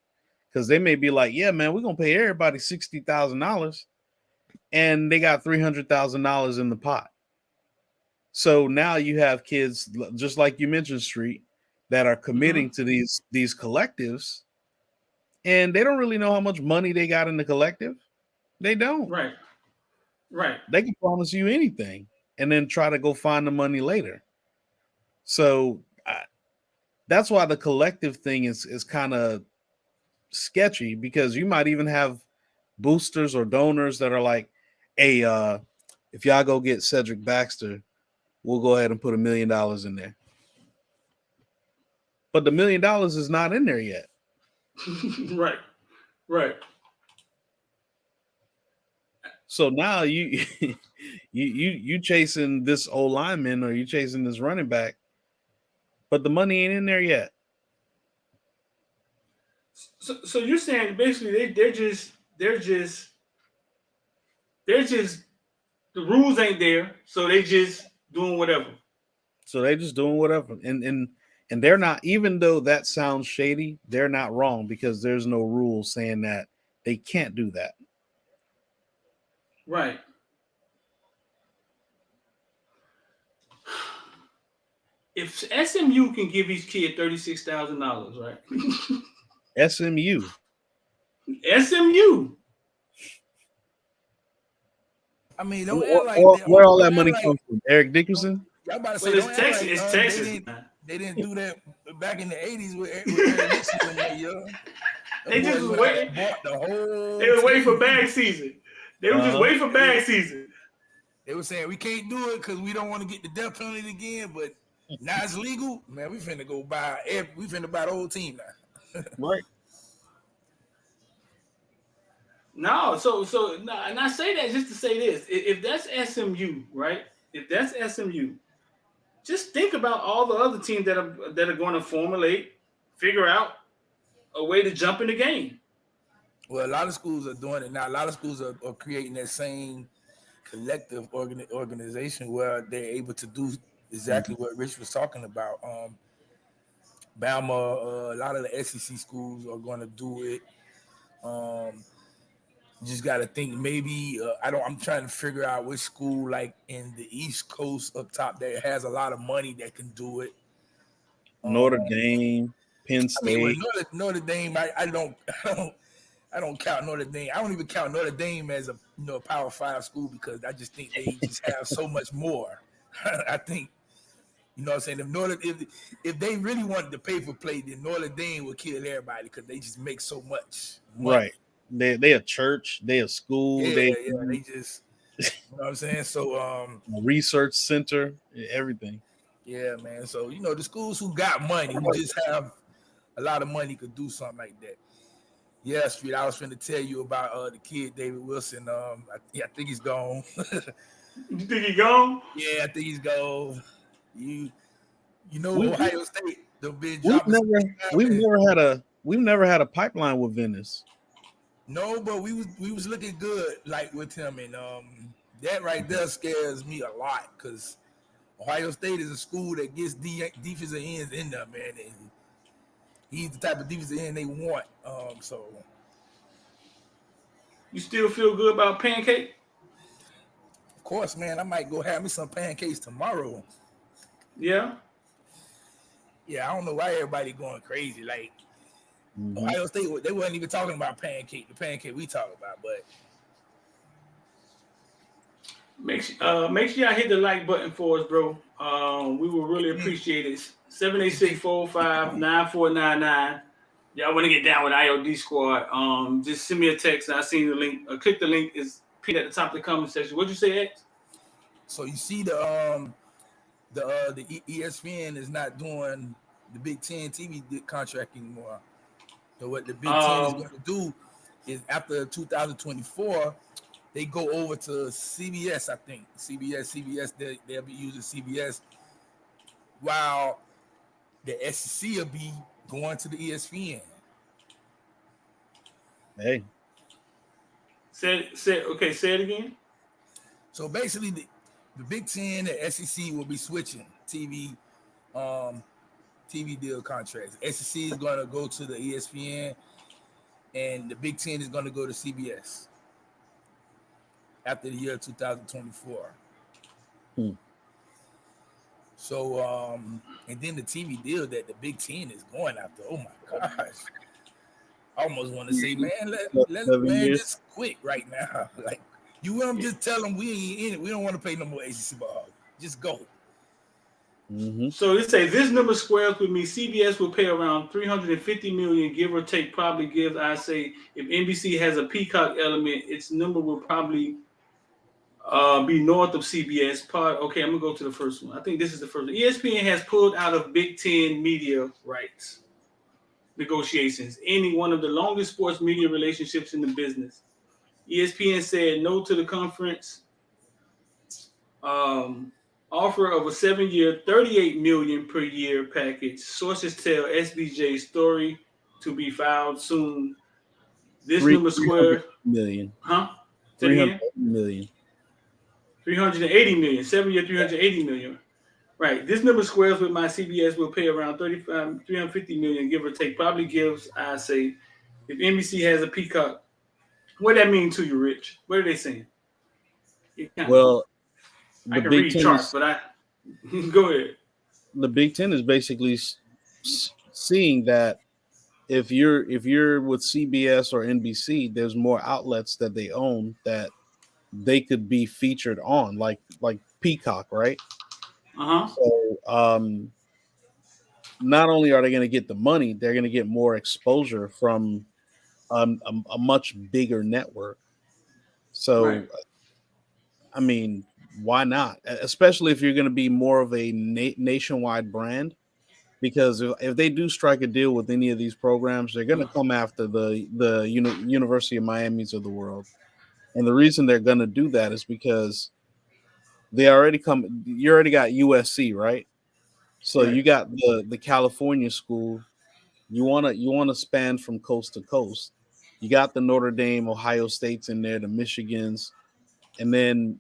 Because they may be like, yeah, man, we're going to pay everybody $60,000, and they got $300,000 in the pot. So now you have kids, just like you mentioned, Street, that are committing to these collectives, and they don't really know how much money they got in the collective. They don't.
Right.
They can promise you anything and then try to go find the money later. So that's why the collective thing is kind of sketchy, because you might even have boosters or donors that are like, hey, if y'all go get Cedric Baxter, we'll go ahead and put $1 million in there. But the $1 million is not in there yet.
Right.
So now you chasing this old lineman, or you chasing this running back, but the money ain't in there yet.
So you're saying basically they're just the rules ain't there, so they just doing whatever.
And they're not, even though that sounds shady, they're not wrong, because there's no rule saying that they can't do that.
Right. If SMU can give each kid $36,000, right?
SMU.
SMU.
I mean, don't act like
where all that money comes from? Eric Dickerson?
Y'all about to say,
Well, it's
don't
Texas.
act like
It's Texas.
they didn't do that back in the 80s with Eric Dixon in that year.
They just was waiting.
The whole
They were waiting for bag season. They were just waiting for bag season.
They were saying we can't do it because we don't want to get the death penalty again, but now it's legal. Man, we finna go buy we finna buy the whole team now.
Right.
No, so and I say that just to say this. If that's SMU, right? If that's SMU, just think about all the other teams that are going to formulate, figure out a way to jump in the game.
Well, a lot of schools are doing it now. A lot of schools are creating that same collective organization where they're able to do exactly what Rich was talking about. Bama, a lot of the SEC schools are going to do it. You just got to think maybe I'm trying to figure out which school like in the East Coast up top that has a lot of money that can do it.
Notre Dame, Penn State.
I mean, Notre Dame, I don't count Notre Dame. I don't even count Notre Dame as a Power 5 school because I just think they just have so much more. I think, you know what I'm saying? If they really wanted to pay for play, then Notre Dame would kill everybody because they just make so much money.
Right. They a church, they a school,
they just, you know what I'm saying? So
a research center, everything.
Yeah, man. So the schools who got money, who just have a lot of money, could do something like that. Yeah, Street. I was trying to tell you about the kid David Wilson. I think he's gone.
You think he's gone?
Yeah, I think he's gone. Ohio State.
We've never had a pipeline with Venice.
No, but we was looking good like with him, and that right there scares me a lot because Ohio State is a school that gets defensive ends in there, man, and he's the type of defensive end they want. So
you still feel good about Pancake?
Of course, man. I might go have me some pancakes tomorrow.
Yeah.
Yeah, I don't know why everybody going crazy. Like Ohio State, they wasn't even talking about Pancake. The Pancake we talk about, but
make sure y'all hit the like button for us, bro. We will really appreciate it. 786-405-9499. Y'all want to get down with IOD Squad? Just send me a text. I seen the link. Click the link. It's pinned at the top of the comment section. What'd you say, X?
So you see the ESPN is not doing the Big Ten TV contract anymore. So what the Big Ten is going to do is after 2024, they go over to CBS. I think CBS. They'll be using CBS, while the SEC will be going to the ESPN.
Hey.
Say it again.
So basically, the Big Ten, the SEC will be switching TV deal contracts. SEC is going to go to the ESPN, and the Big Ten is going to go to CBS after the year 2024. So, and then the TV deal that the Big Ten is going after. Oh my gosh! I almost want to say, man, let's just quit right now. Like you want to just tell them we ain't in it. We don't want to pay no more ACC ball. Just go.
So it says this number squares with me. CBS will pay around $350 million, give or take. Probably gives. I say if NBC has a Peacock element, its number will probably be north of CBS. Okay, I'm gonna go to the first one. I think this is the first one. ESPN has pulled out of Big Ten media rights negotiations, any one of the longest sports media relationships in the business. ESPN said no to the conference offer of a 7-year, $38 million per year package. Sources tell SBJ story to be filed soon. This number square
million.
Huh?
300 million.
380 million. 7-year, 380 million. Right. This number squares with my CBS will pay around 350 million, give or take. Probably gives, I say, if NBC has a Peacock. What that mean to you, Rich? What are they saying?
Well,
I can read charts, but I go ahead.
The Big Ten is basically seeing that if you're with CBS or NBC, there's more outlets that they own that they could be featured on, like Peacock, right?
Uh huh.
So not only are they going to get the money, they're going to get more exposure from a much bigger network.
Right.
So I mean, why not? Especially if you're going to be more of a nationwide brand. Because if they do strike a deal with any of these programs, they're going to come after the University of Miami's of the world. And the reason they're going to do that is because they already come. You already got USC, right? So
Right.
you got the California school. You wanna span from coast to coast. You got the Notre Dame, Ohio States in there, the Michigans, and then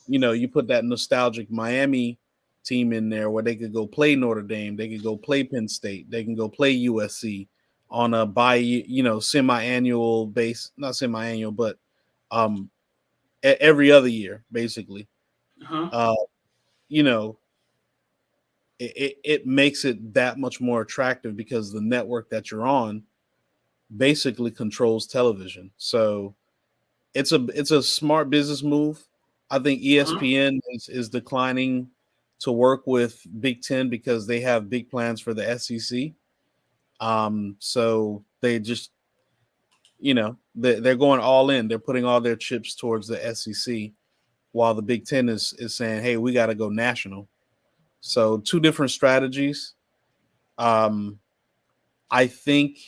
you put that nostalgic Miami team in there where they could go play Notre Dame, they could go play Penn State, they can go play USC on a semi-annual base, not semi-annual, but um every other year, basically.
Uh huh.
Uh, you know, it makes it that much more attractive because the network that you're on basically controls television. So it's a smart business move. I think
Uh-huh.
ESPN is declining to work with Big Ten because they have big plans for the SEC. So they just they're going all in. They're putting all their chips towards the SEC, while the Big Ten is saying, "Hey, we got to go national." So two different strategies. Um, I think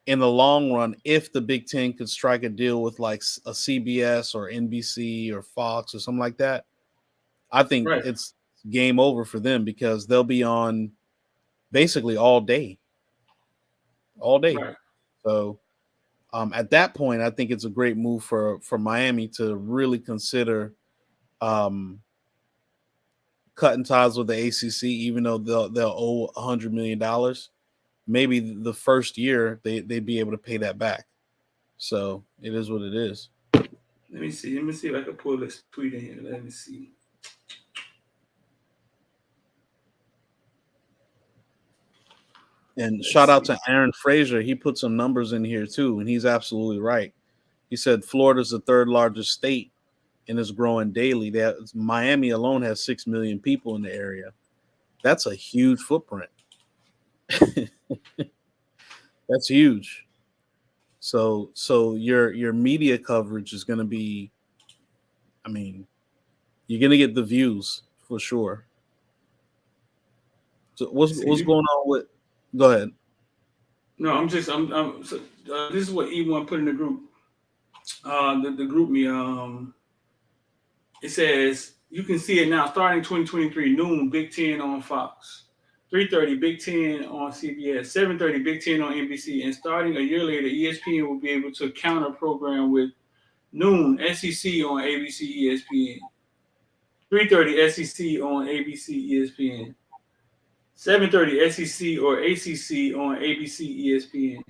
in the long run, if the Big Ten could strike a deal with like a CBS or NBC or Fox or something like that, I think
Right.
it's game over for them because they'll be on basically all day, all day.
Right.
So at that point, I think it's a great move for Miami to really consider um, cutting ties with the ACC, even though they'll owe $100 million. Maybe the first year they'd be able to pay that back. So it is what it is.
Let me see. Let me see if I can pull this tweet in here. Let me see.
And
Let's
shout out
see.
to Aaron Frazier. He put some numbers in here too, and he's absolutely right. He said Florida's the third largest state and is growing daily. Miami alone has 6 million people in the area. That's a huge footprint. That's huge. So your media coverage is going to be, I mean, you're going to get the views for sure. So
See
what's
you.
going on with? Go ahead.
No, I'm so, this is what E1 put in the group. The group me. It says you can see it now starting 2023 noon Big Ten on Fox, 3:30 Big Ten on CBS, 7:30 Big Ten on NBC, and starting a year later, ESPN will be able to counter program with noon SEC on ABC ESPN, 3:30 SEC on ABC ESPN, 7:30 SEC or ACC on ABC ESPN.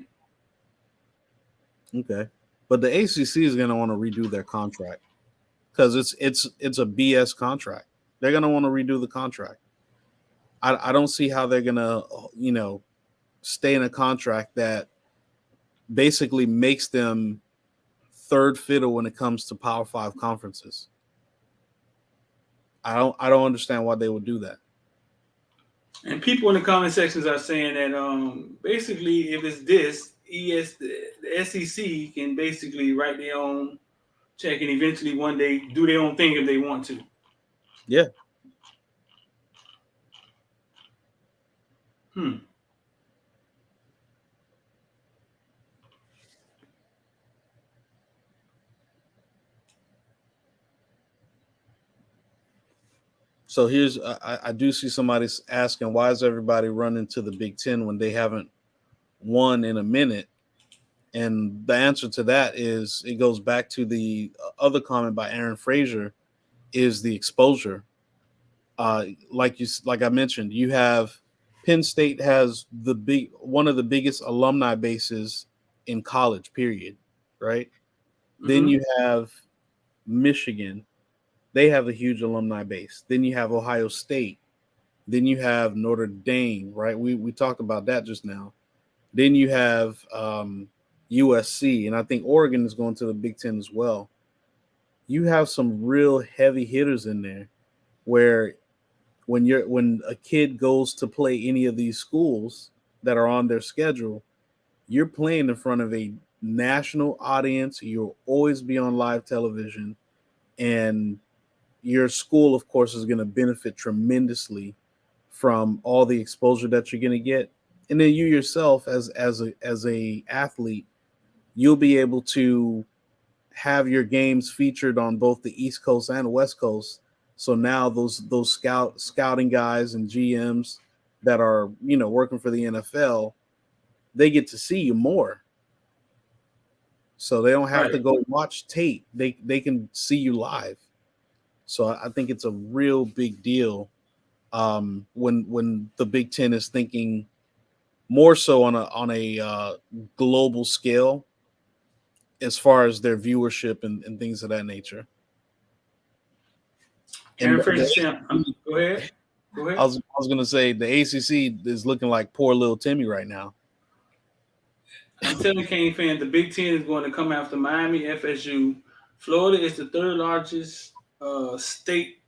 Okay, but the ACC is going to want to redo their contract because it's a BS contract. They're going to want to redo the contract. I don't see how they're going to stay in a contract that basically makes them third fiddle when it comes to Power Five conferences. I don't understand why they would do that.
And people in the comment sections are saying that basically if it's this, the SEC can basically write their own check and eventually one day do their own thing if they want to.
Yeah. So here's I do see somebody asking why is everybody running to the Big Ten when they haven't won in a minute, and the answer to that is it goes back to the other comment by Aaron Frazier is the exposure. Like I mentioned, you have Penn State has one of the biggest alumni bases in college. Period. Right. Then
Mm-hmm.
you have Michigan. They have a huge alumni base. Then you have Ohio State. Then you have Notre Dame, right? We talked about that just now. Then you have USC, and I think Oregon is going to the Big Ten as well. You have some real heavy hitters in there where when a kid goes to play any of these schools that are on their schedule, you're playing in front of a national audience. You'll always be on live television, and your school, of course, is going to benefit tremendously from all the exposure that you're going to get. And then you yourself, as a athlete, you'll be able to have your games featured on both the East Coast and West Coast. So now those scouting guys and GMs that are working for the NFL, they get to see you more. So they don't have to go watch tape. They can see you live. So I think it's a real big deal when the Big Ten is thinking more so on a global scale as far as their viewership and things of that nature.
Aaron Fraser, go ahead.
I was going to say the ACC is looking like poor little Timmy right now.
I'm telling Kane fans, the Big Ten is going to come after Miami, FSU. Florida is the third largest state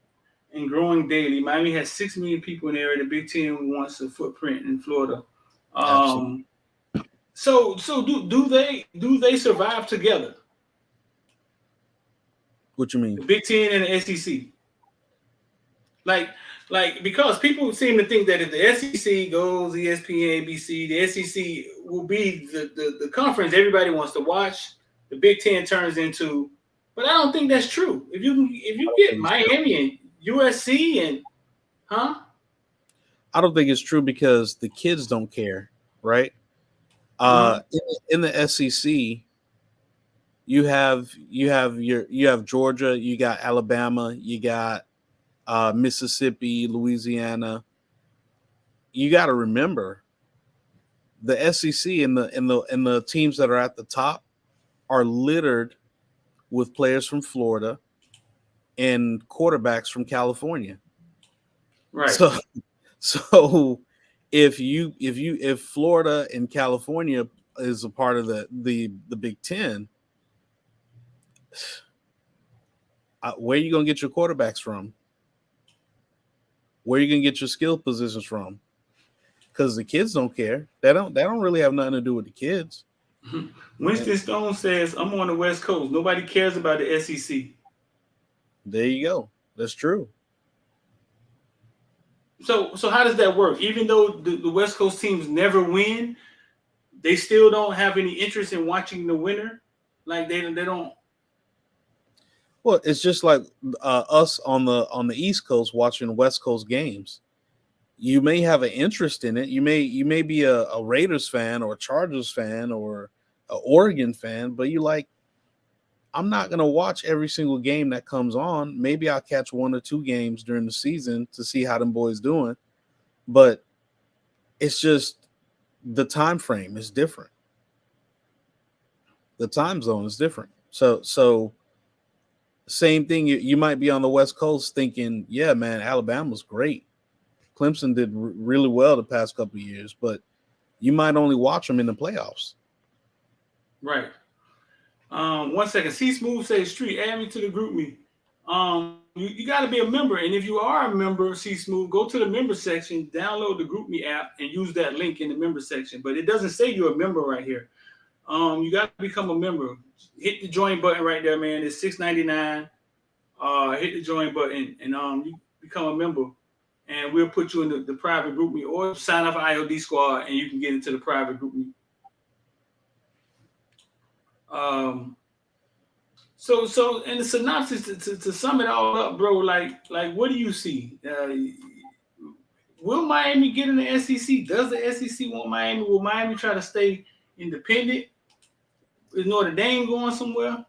and growing daily. Miami has 6 million people in the area. The Big Ten wants a footprint in Florida. So do they survive together?
What you mean?
The Big Ten and the SEC. Like because people seem to think that if the SEC goes, ESPN, ABC, the SEC will be the conference everybody wants to watch. The Big Ten turns into, but I don't think that's true. If you get Miami and USC and
I don't think it's true because the kids don't care, right? In the SEC, you have Georgia, you got Alabama, you got Mississippi, Louisiana. You got to remember the SEC and the teams that are at the top are littered with players from Florida and quarterbacks from California.
Right.
So if Florida and California is a part of the Big Ten, where are you going to get your quarterbacks from? Where are you going to get your skill positions from? Because the kids don't care. They don't really have nothing to do with the kids.
Winston Stone says, I'm on the West Coast. Nobody cares about the SEC.
There you go. That's true.
So how does that work? Even though the West Coast teams never win, they still don't have any interest in watching the winner? Like they don't.
Well, it's just like us on the East Coast watching West Coast games. You may have an interest in it. You may be a Raiders fan or a Chargers fan or an Oregon fan, but I'm not going to watch every single game that comes on. Maybe I'll catch 1 or 2 games during the season to see how them boys doing. But it's just the time frame is different. The time zone is different. So same thing. You might be on the West Coast thinking, yeah, man, Alabama's great. Clemson did really well the past couple of years, but you might only watch them in the playoffs.
Right. 1 second. C Smooth says, Street, add me to the group me. You got to be a member, and if you are a member, C Smooth, go to the member section, download the group me app, and use that link in the member section. But it doesn't say you're a member right here. You got to become a member. Hit the join button right there, man. It's $6.99. Hit the join button, and you become a member. And we'll put you in the private group me, or sign up for IOD Squad, and you can get into the private group me. So in the synopsis, to sum it all up, bro, like what do you see? Will Miami get in the SEC? Does the SEC want Miami? Will Miami try to stay independent? Is Notre Dame going somewhere?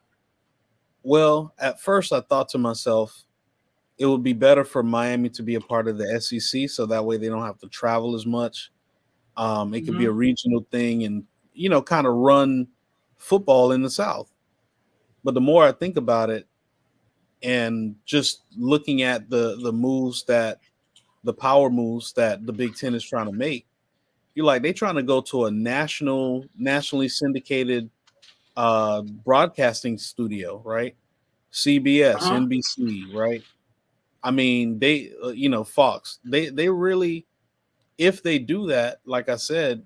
Well,
at first I thought to myself, it would be better for Miami to be a part of the SEC, so that way they don't have to travel as much. It could be a regional thing and, kind of run football in the South. But the more I think about it and just looking at the power moves that the Big Ten is trying to make, You're like, they trying to go to a nationally syndicated broadcasting studio, right? CBS, NBC, right? I mean, they, Fox. They really, if they do that, like I said,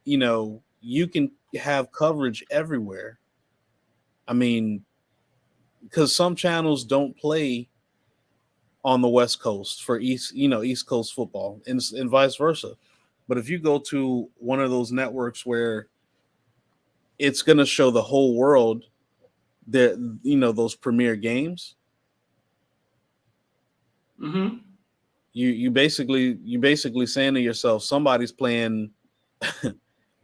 you can have coverage everywhere. I mean, because some channels don't play on the West Coast for East Coast football, and vice versa. But if you go to one of those networks where it's going to show the whole world that those premier games, you basically saying to yourself, somebody's playing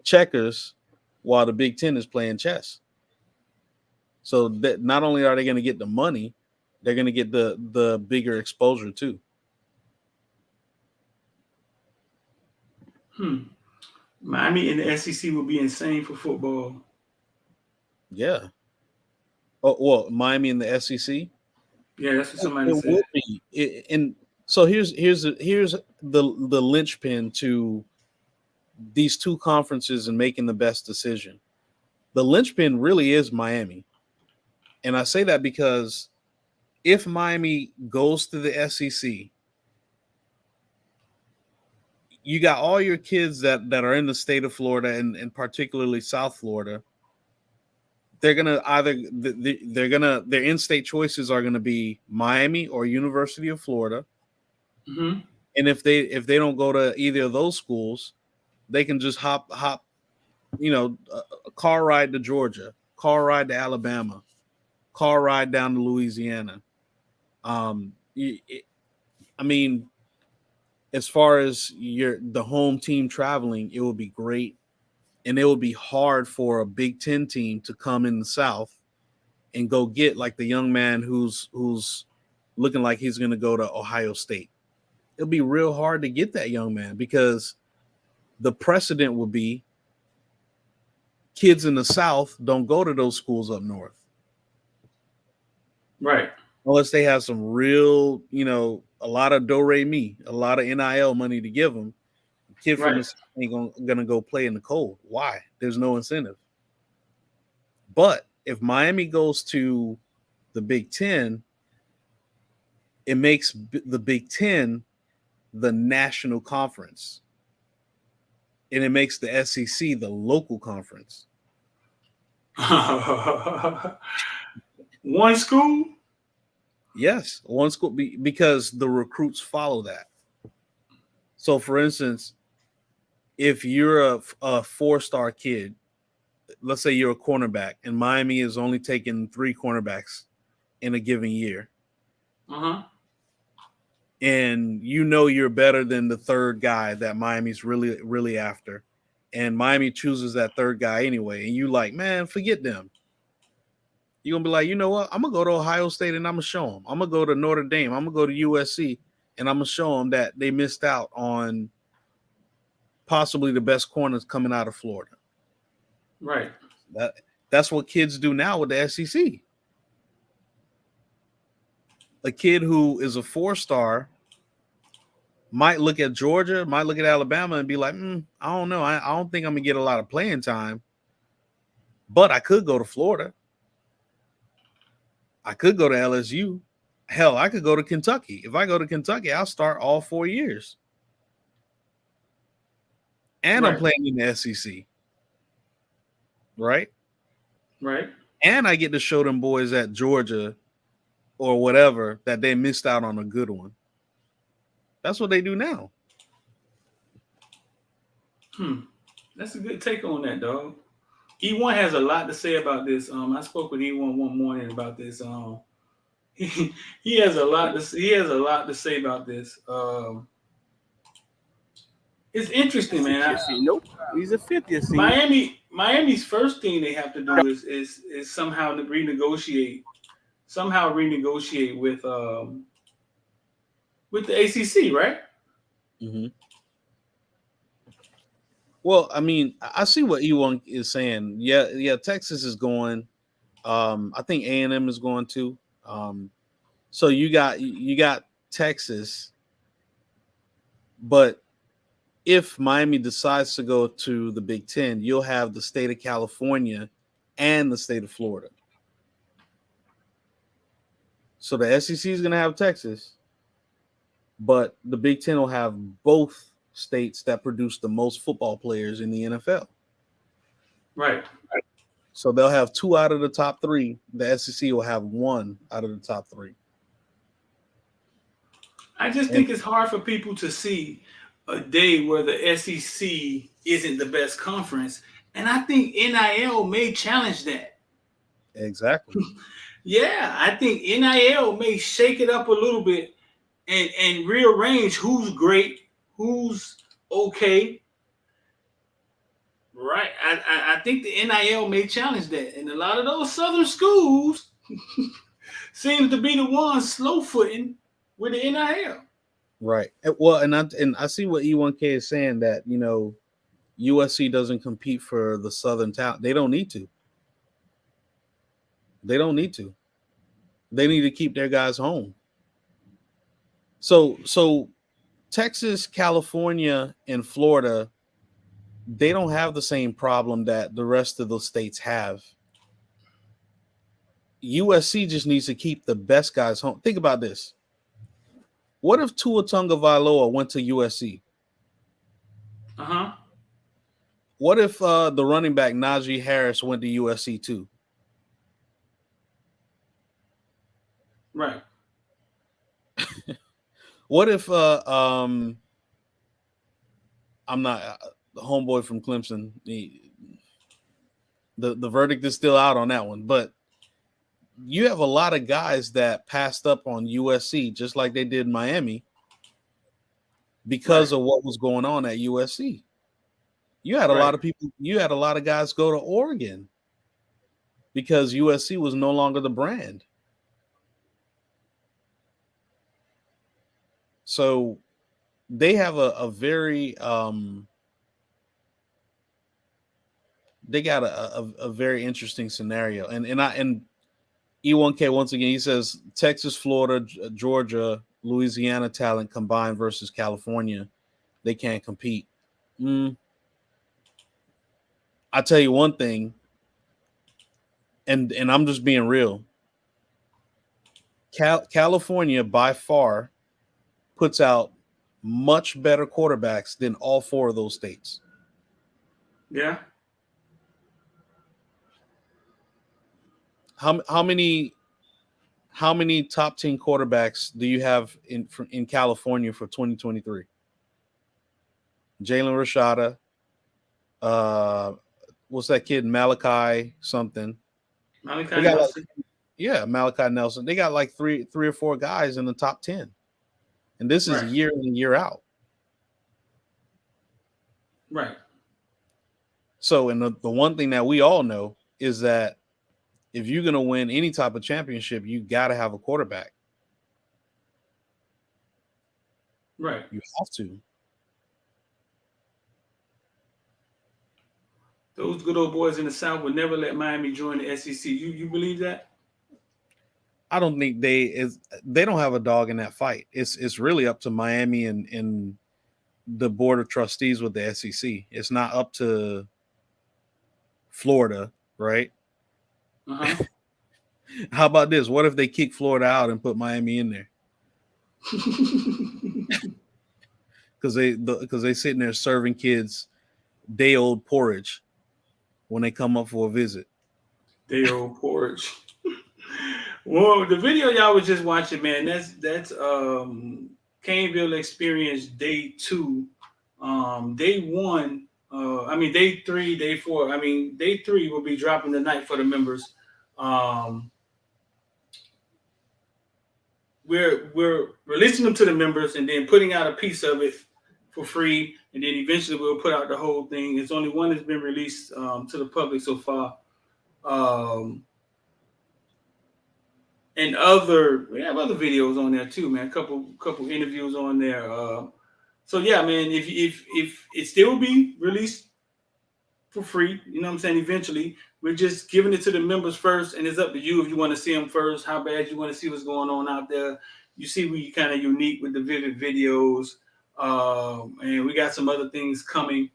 checkers while the Big Ten is playing chess. So that not only are they going to get the money, they're going to get the bigger exposure too.
Miami and the SEC will be insane for football.
Yeah. Oh, well, Miami and the SEC.
Yeah, that's what somebody said.
Would be. And so here's the linchpin to these two conferences and making the best decision. The linchpin really is Miami. And I say that because if Miami goes to the SEC, you got all your kids that are in the state of Florida and particularly South Florida. They're gonna their in-state choices are gonna be Miami or University of Florida.
Mm-hmm.
And if they don't go to either of those schools, they can just hop a car ride to Georgia, car ride to Alabama, car ride down to Louisiana. I mean, as far as the home team traveling, it would be great. And it would be hard for a Big Ten team to come in the South and go get like the young man who's looking like he's going to go to Ohio State. It'll be real hard to get that young man because the precedent will be kids in the South don't go to those schools up north.
Right.
Unless they have some real, a lot of do-re-mi, a lot of NIL money to give them. Kid from the South ain't gonna go play in the cold. Why? There's no incentive. But if Miami goes to the Big Ten, it makes the Big Ten the national conference, and it makes the SEC the local conference.
One school?
Yes, one school because the recruits follow that. So, for instance, if you're a four-star kid, let's say you're a cornerback, and Miami is only taking 3 cornerbacks in a given year, and you're better than the third guy that Miami's really, really after, and Miami chooses that third guy anyway, and you like, man, forget them. You're going to be like, you know what? I'm going to go to Ohio State and I'm going to show them. I'm going to go to Notre Dame. I'm going to go to USC, and I'm going to show them that they missed out on possibly the best corners coming out of Florida.
Right.
That's what kids do now with the SEC. A kid who is a 4-star might look at Georgia, might look at Alabama and be like, I don't know. I don't think I'm going to get a lot of playing time, but I could go to Florida. I could go to LSU. Hell, I could go to Kentucky. If I go to Kentucky, I'll start all 4 years. And I'm playing in the SEC. Right?
Right.
And I get to show them boys at Georgia or whatever that they missed out on a good one. That's what they do now.
That's a good take on that, dog. E1 has a lot to say about this. I spoke with E1 one morning about this. He has a lot to say about this. It's interesting, man.
Nope, he's a 50th seed.
Miami's first thing they have to do is somehow renegotiate with the ACC, right?
Mm-hmm. Well, I mean, I see what E1 is saying. Yeah, Texas is going. I think A&M is going too. So you got Texas, but if Miami decides to go to the Big Ten, you'll have the state of California and the state of Florida. So the SEC is going to have Texas, but the Big Ten will have both states that produce the most football players in the NFL.
Right.
So they'll have 2 out of the top 3. The SEC will have 1 out of the top 3.
I just think it's hard for people to see a day where the SEC isn't the best conference. And I think NIL may challenge that.
Exactly.
Yeah, I think NIL may shake it up a little bit and rearrange who's great, who's okay. Right. I think the NIL may challenge that. And a lot of those Southern schools seem to be the ones slow-footing with the NIL.
Right. Well, and I see what E1K is saying, that, you know, USC doesn't compete for the Southern talent. They don't need to. They don't need to. They need to keep their guys home. So Texas, California, and Florida, they don't have the same problem that the rest of the states have. USC just needs to keep the best guys home. Think about this. What if Tua Tagovailoa went to USC?
Uh-huh.
What if the running back Najee Harris went to USC too?
Right.
What if I'm not the homeboy from Clemson? The verdict is still out on that one, but you have a lot of guys that passed up on USC just like they did Miami because of what was going on at USC. You had a lot of people, you had a lot of guys go to Oregon because USC was no longer the brand. So they have a very they got a very interesting scenario. And E1K, once again, he says Texas, Florida, Georgia, Louisiana talent combined versus California, they can't compete. I tell you one thing, and I'm just being real. California by far puts out much better quarterbacks than all 4 of those states.
Yeah.
How many top 10 quarterbacks do you have in California for 2023? Jalen Rashada, what's that kid, Malachi something?
Malachi Nelson.
Malachi Nelson. They got like three or 4 guys in the top 10. And this is year in and year out.
Right.
So, and the one thing that we all know is that if you're going to win any type of championship, you got to have a quarterback.
Right.
You have to.
Those good old boys in the South would never let Miami join the SEC. You believe that?
I don't think they don't have a dog in that fight. It's really up to Miami and the board of trustees with the SEC. It's not up to Florida, right?
Uh-huh.
How about this? What if they kick Florida out and put Miami in there? Because they sitting there serving kids day-old porridge when they come up for a visit.
Day-old porridge. Well, the video y'all was just watching, man, that's Caneville Experience Day 2. Day 1, Day 3, Day 4. Day 3 will be dropping tonight for the members. We're releasing them to the members and then putting out a piece of it for free, and then eventually we'll put out the whole thing. It's only one that's been released to the public so far. And we have other videos on there too, man. Couple interviews on there. So yeah, man, if it still will be released for free, you know what I'm saying? Eventually, we're just giving it to the members first, and it's up to you if you want to see them first, how bad you want to see what's going on out there. You see, we kind of unique with the vivid videos. And we got some other things coming.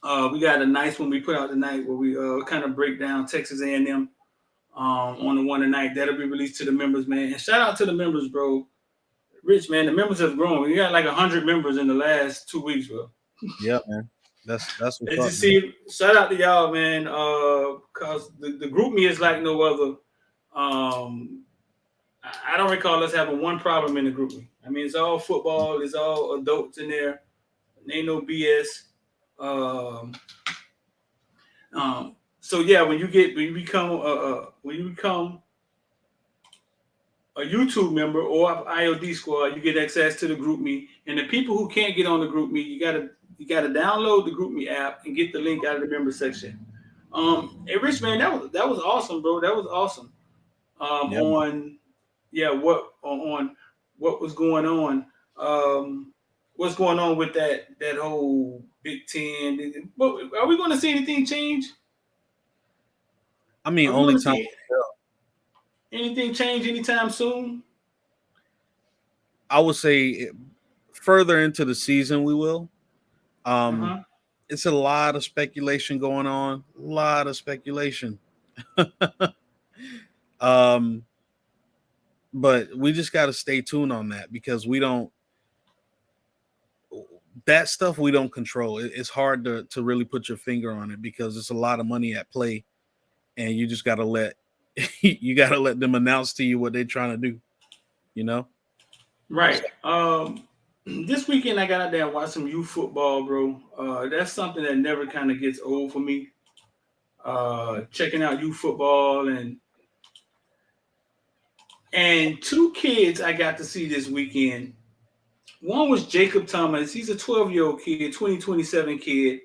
We got a nice one we put out tonight where we kind of break down Texas A&M on the one tonight. That'll be released to the members, man. And shout out to the members, bro. Rich, man, the members have grown. We got like 100 members in the last 2 weeks, bro.
Yeah, man. That's what's
And
up,
to see, shout out to y'all, man. Cause the group me is like no other. I don't recall us having one problem in the group me. I mean, it's all football. It's all adults in there. Ain't no BS. So yeah, when you become a YouTube member or IOD Squad, you get access to the group me. And the people who can't get on the group me, you gotta download the group me app and get the link out of the member section. Hey Rich, man, that was awesome, bro. That was awesome. On what was going on. What's going on with that whole Big Ten? Are we going to see anything change?
I mean, only time.
Anything change anytime soon?
I would say further into the season we will. It's a lot of speculation going on. A lot of speculation. But we just got to stay tuned on that because that stuff we don't control. It's hard to really put your finger on it because it's a lot of money at play, and you just got to let them announce to you what they're trying to do. You know,
right? This weekend I got out there and watched some youth football, bro. That's something that never kind of gets old for me. Checking out youth football and two kids I got to see this weekend. One was Jacob Thomas. He's a 12-year-old kid, 2027 kid.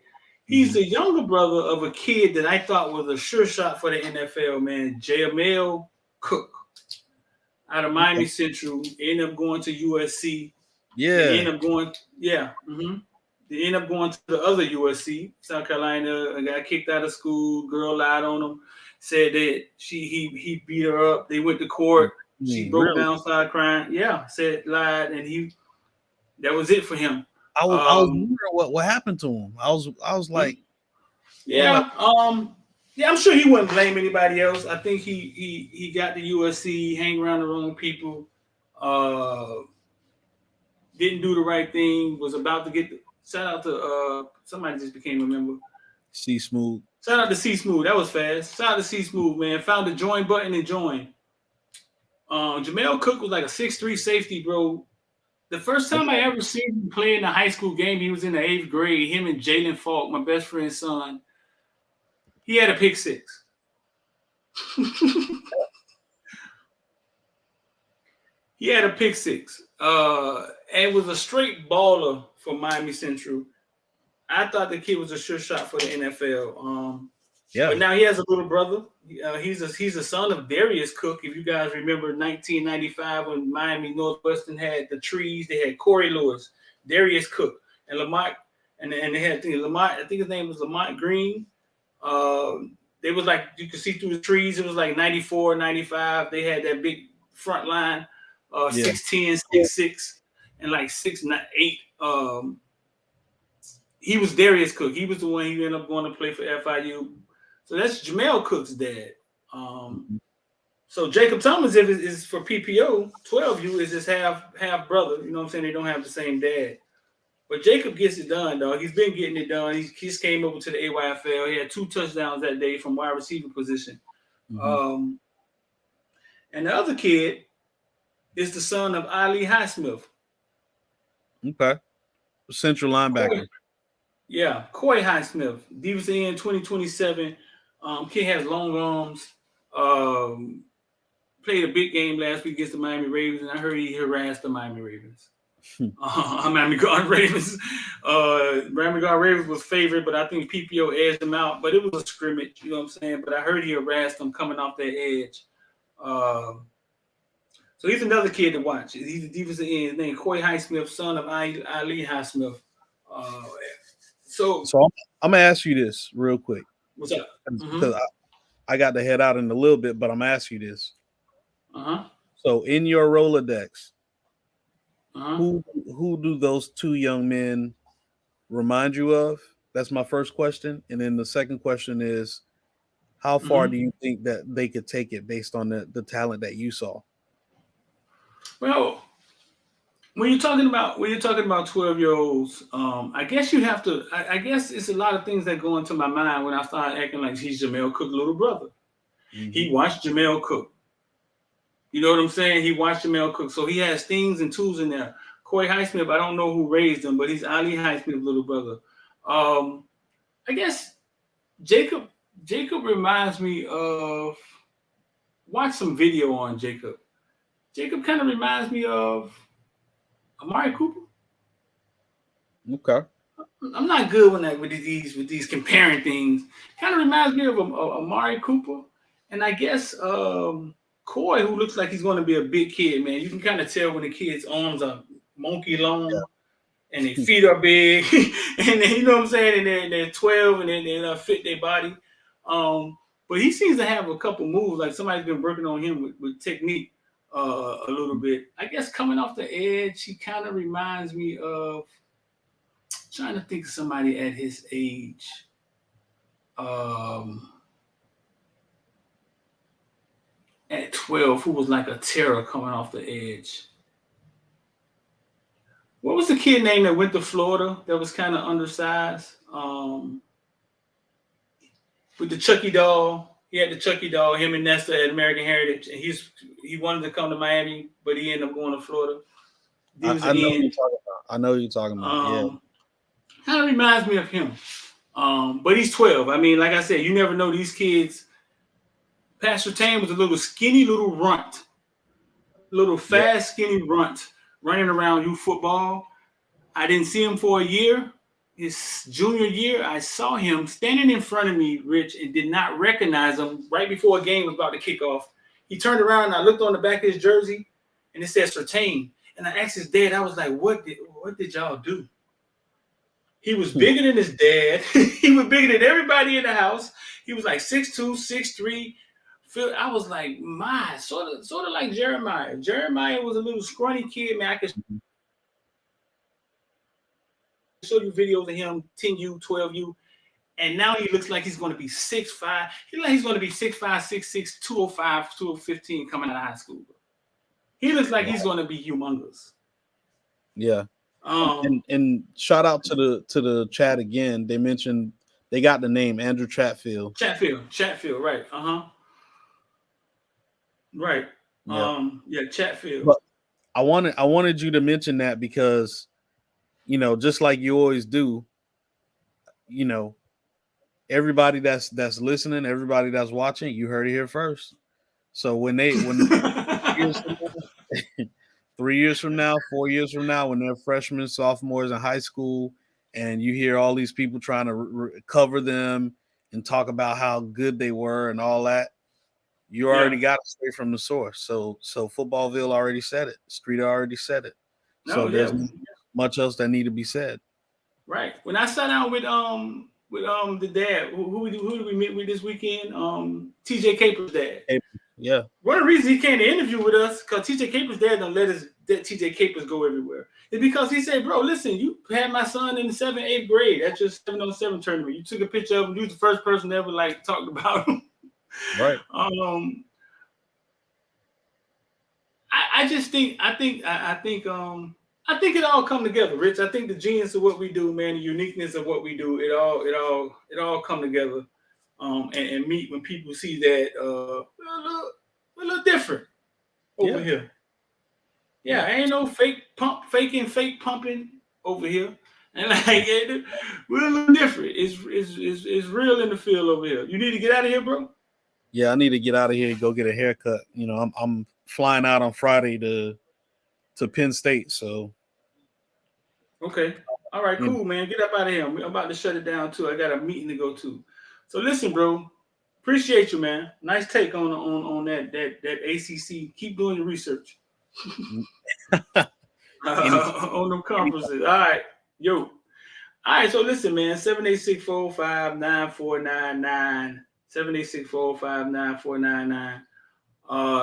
He's the younger brother of a kid that I thought was a sure shot for the NFL, man. Jamel Cook out of Miami Central. Ended up going to USC.
Yeah.
They end up going to the other USC, South Carolina, and got kicked out of school. Girl lied on him, said that he beat her up. They went to court. She broke down, started crying. Yeah, said lied, and that was it for him.
I was wondering what happened to him. I was like,
I'm sure he wouldn't blame anybody else. I think he got to USC, hang around the wrong people, didn't do the right thing, was about to get shout out to somebody just became a member.
C Smooth.
Shout out to C Smooth. That was fast. Shout out to C Smooth, man. Found the join button and joined. Jamel Cook was like a 6'3" safety, bro. The first time I ever seen him play in a high school game, he was in the 8th grade. Him and Jalen Falk, my best friend's son. He had a pick six. He had a pick six. And was a straight baller for Miami Central. I thought the kid was a sure shot for the NFL. But now he has a little brother. He's a son of Darius Cook. If you guys remember 1995 when Miami Northwestern had the trees, they had Corey Lewis, Darius Cook, and Lamont, and they had Lamont. I think his name was Lamont Green. They was like you could see through the trees. It was like 94, 95. They had that big front line, 6'10", 6'6", and like 6'8". He was Darius Cook. He was the one who ended up going to play for FIU. So that's Jamel Cook's dad. So Jacob Thomas is for PPO. 12U is his half brother. You know what I'm saying? They don't have the same dad. But Jacob gets it done, dog. He's been getting it done. He just came over to the AYFL. He had 2 touchdowns that day from wide receiver position. And the other kid is the son of Ali Highsmith.
Okay. Central linebacker.
Coy Highsmith. Divas in 2027. Kid has long arms. Played a big game last week against the Miami Ravens, and I heard he harassed the Miami Ravens. Miami Guard Ravens. Miami Guard Ravens was favored, but I think PPO edged him out. But it was a scrimmage, you know what I'm saying? But I heard he harassed them coming off that edge. So he's another kid to watch. He's a defensive end. His name Coy Highsmith, son of Ali Highsmith. So
I'm gonna ask you this real quick.
What's up?
Because I got to head out in a little bit, but I'm asking you this. So in your Rolodex, Who do those two young men remind you of? That's my first question. And then the second question is, how far do you think that they could take it based on the talent that you saw?
Well, when you're talking about 12-year-olds, I guess you have to. I guess it's a lot of things that go into my mind when I start acting like he's Jamel Cook's little brother. He watched Jamel Cook. You know what I'm saying? He watched Jamel Cook, so he has things and tools in there. Corey Highsmith, I don't know who raised him, but he's Ali Highsmith's little brother. I guess Jacob reminds me of. Watch some video on Jacob. Jacob kind of reminds me of Amari Cooper.
Okay.
I'm not good with these comparing things. Kind of reminds me of Amari Cooper, and I guess Coy, who looks like he's going to be a big kid, man. You can kind of tell when the kid's arms are monkey long and their feet are big, and then, you know what I'm saying, and they're 12 and they fit their body. But he seems to have a couple moves, like somebody's been working on him with technique a little bit. I guess coming off the edge, he kind of reminds me of, trying to think of somebody at his age. At 12, who was like a terror coming off the edge. What was the kid name that went to Florida that was kind of undersized? With the Chucky doll. He had the Chucky doll, him and Nesta at American Heritage. And he wanted to come to Miami, but he ended up going to Florida.
I know who you're talking about.
Kind of reminds me of him. But he's 12. I mean, like I said, you never know these kids. Pastor Tane was a little skinny little runt. Little fast, skinny runt running around youth football. I didn't see him for a year. His junior year, I saw him standing in front of me, Rich, and did not recognize him right before a game was about to kick off. He turned around and I looked on the back of his jersey and it said Sertain. And I asked his dad, I was like, what did y'all do? He was bigger than his dad. He was bigger than everybody in the house. He was like 6'2", 6'3". I was like, sort of like Jeremiah. Jeremiah was a little scrawny kid, man. I could show you videos of him, 10U, 12U, and now he looks like he's going to be 6'5". He looks like he's going to be 6'5", 6'6", 205, 215 coming out of high school. He looks like he's going to be humongous.
Yeah. And shout out to the chat again. They mentioned they got the name Andrew Chatfield.
Chatfield, right? Right.
Yeah.
Chatfield.
But I wanted you to mention that because, just like you always do, everybody that's listening, everybody that's watching, you heard it here first. So when 3 years from now, 4 years from now, when they're freshmen, sophomores in high school, and you hear all these people trying to cover them and talk about how good they were and all that, you already got it straight from the source. So Footballville already said it. Street already said it. There's not much else that need to be said.
Right. When I sat down with the dad, who did we meet with this weekend? TJ Caper's dad.
Yeah.
One of the reasons he came to interview with us, because TJ Caper's dad don't let TJ Capers go everywhere. It's because he said, bro, listen, you had my son in the 7th, 8th grade. That's your 7-on-7 tournament. You took a picture of him. You was the first person to ever talked about him.
Right.
I think it all come together, Rich. I think the genius of what we do, man, the uniqueness of what we do, it all come together. And meet when people see that we're a little different over here. Yeah, ain't no fake pumping over here. And we're a little different. It's real in the field over here. You need to get out of here, bro.
Yeah, I need to get out of here and go get a haircut. I'm flying out on Friday to Penn State. So
okay. All right, cool, man. Get up out of here. I'm about to shut it down too. I got a meeting to go to. So listen, bro. Appreciate you, man. Nice take on that ACC. Keep doing your research on them conferences. All right, yo. All right, so listen, man. 786-405-9499. 786-405-9499.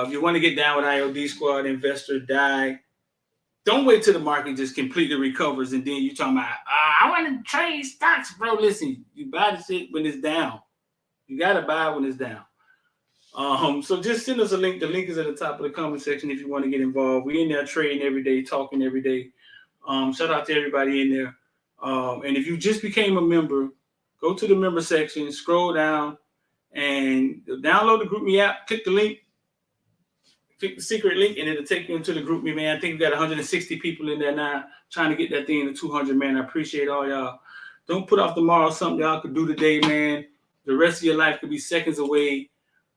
If you want to get down with IOD Squad, Investor Die, don't wait till the market just completely recovers and then you talking about, I want to trade stocks, bro. Listen, you buy the shit when it's down. You got to buy it when it's down. So just send us a link. The link is at the top of the comment section if you want to get involved. We in there trading every day, talking every day. Shout out to everybody in there. And if you just became a member, go to the member section, scroll down, and download the GroupMe app. Click the link. Click the secret link, and it'll take you into the GroupMe, man. I think we got 160 people in there now trying to get that thing to 200, man. I appreciate all y'all. Don't put off tomorrow something y'all could do today, man. The rest of your life could be seconds away.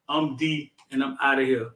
I'm D, and I'm out of here.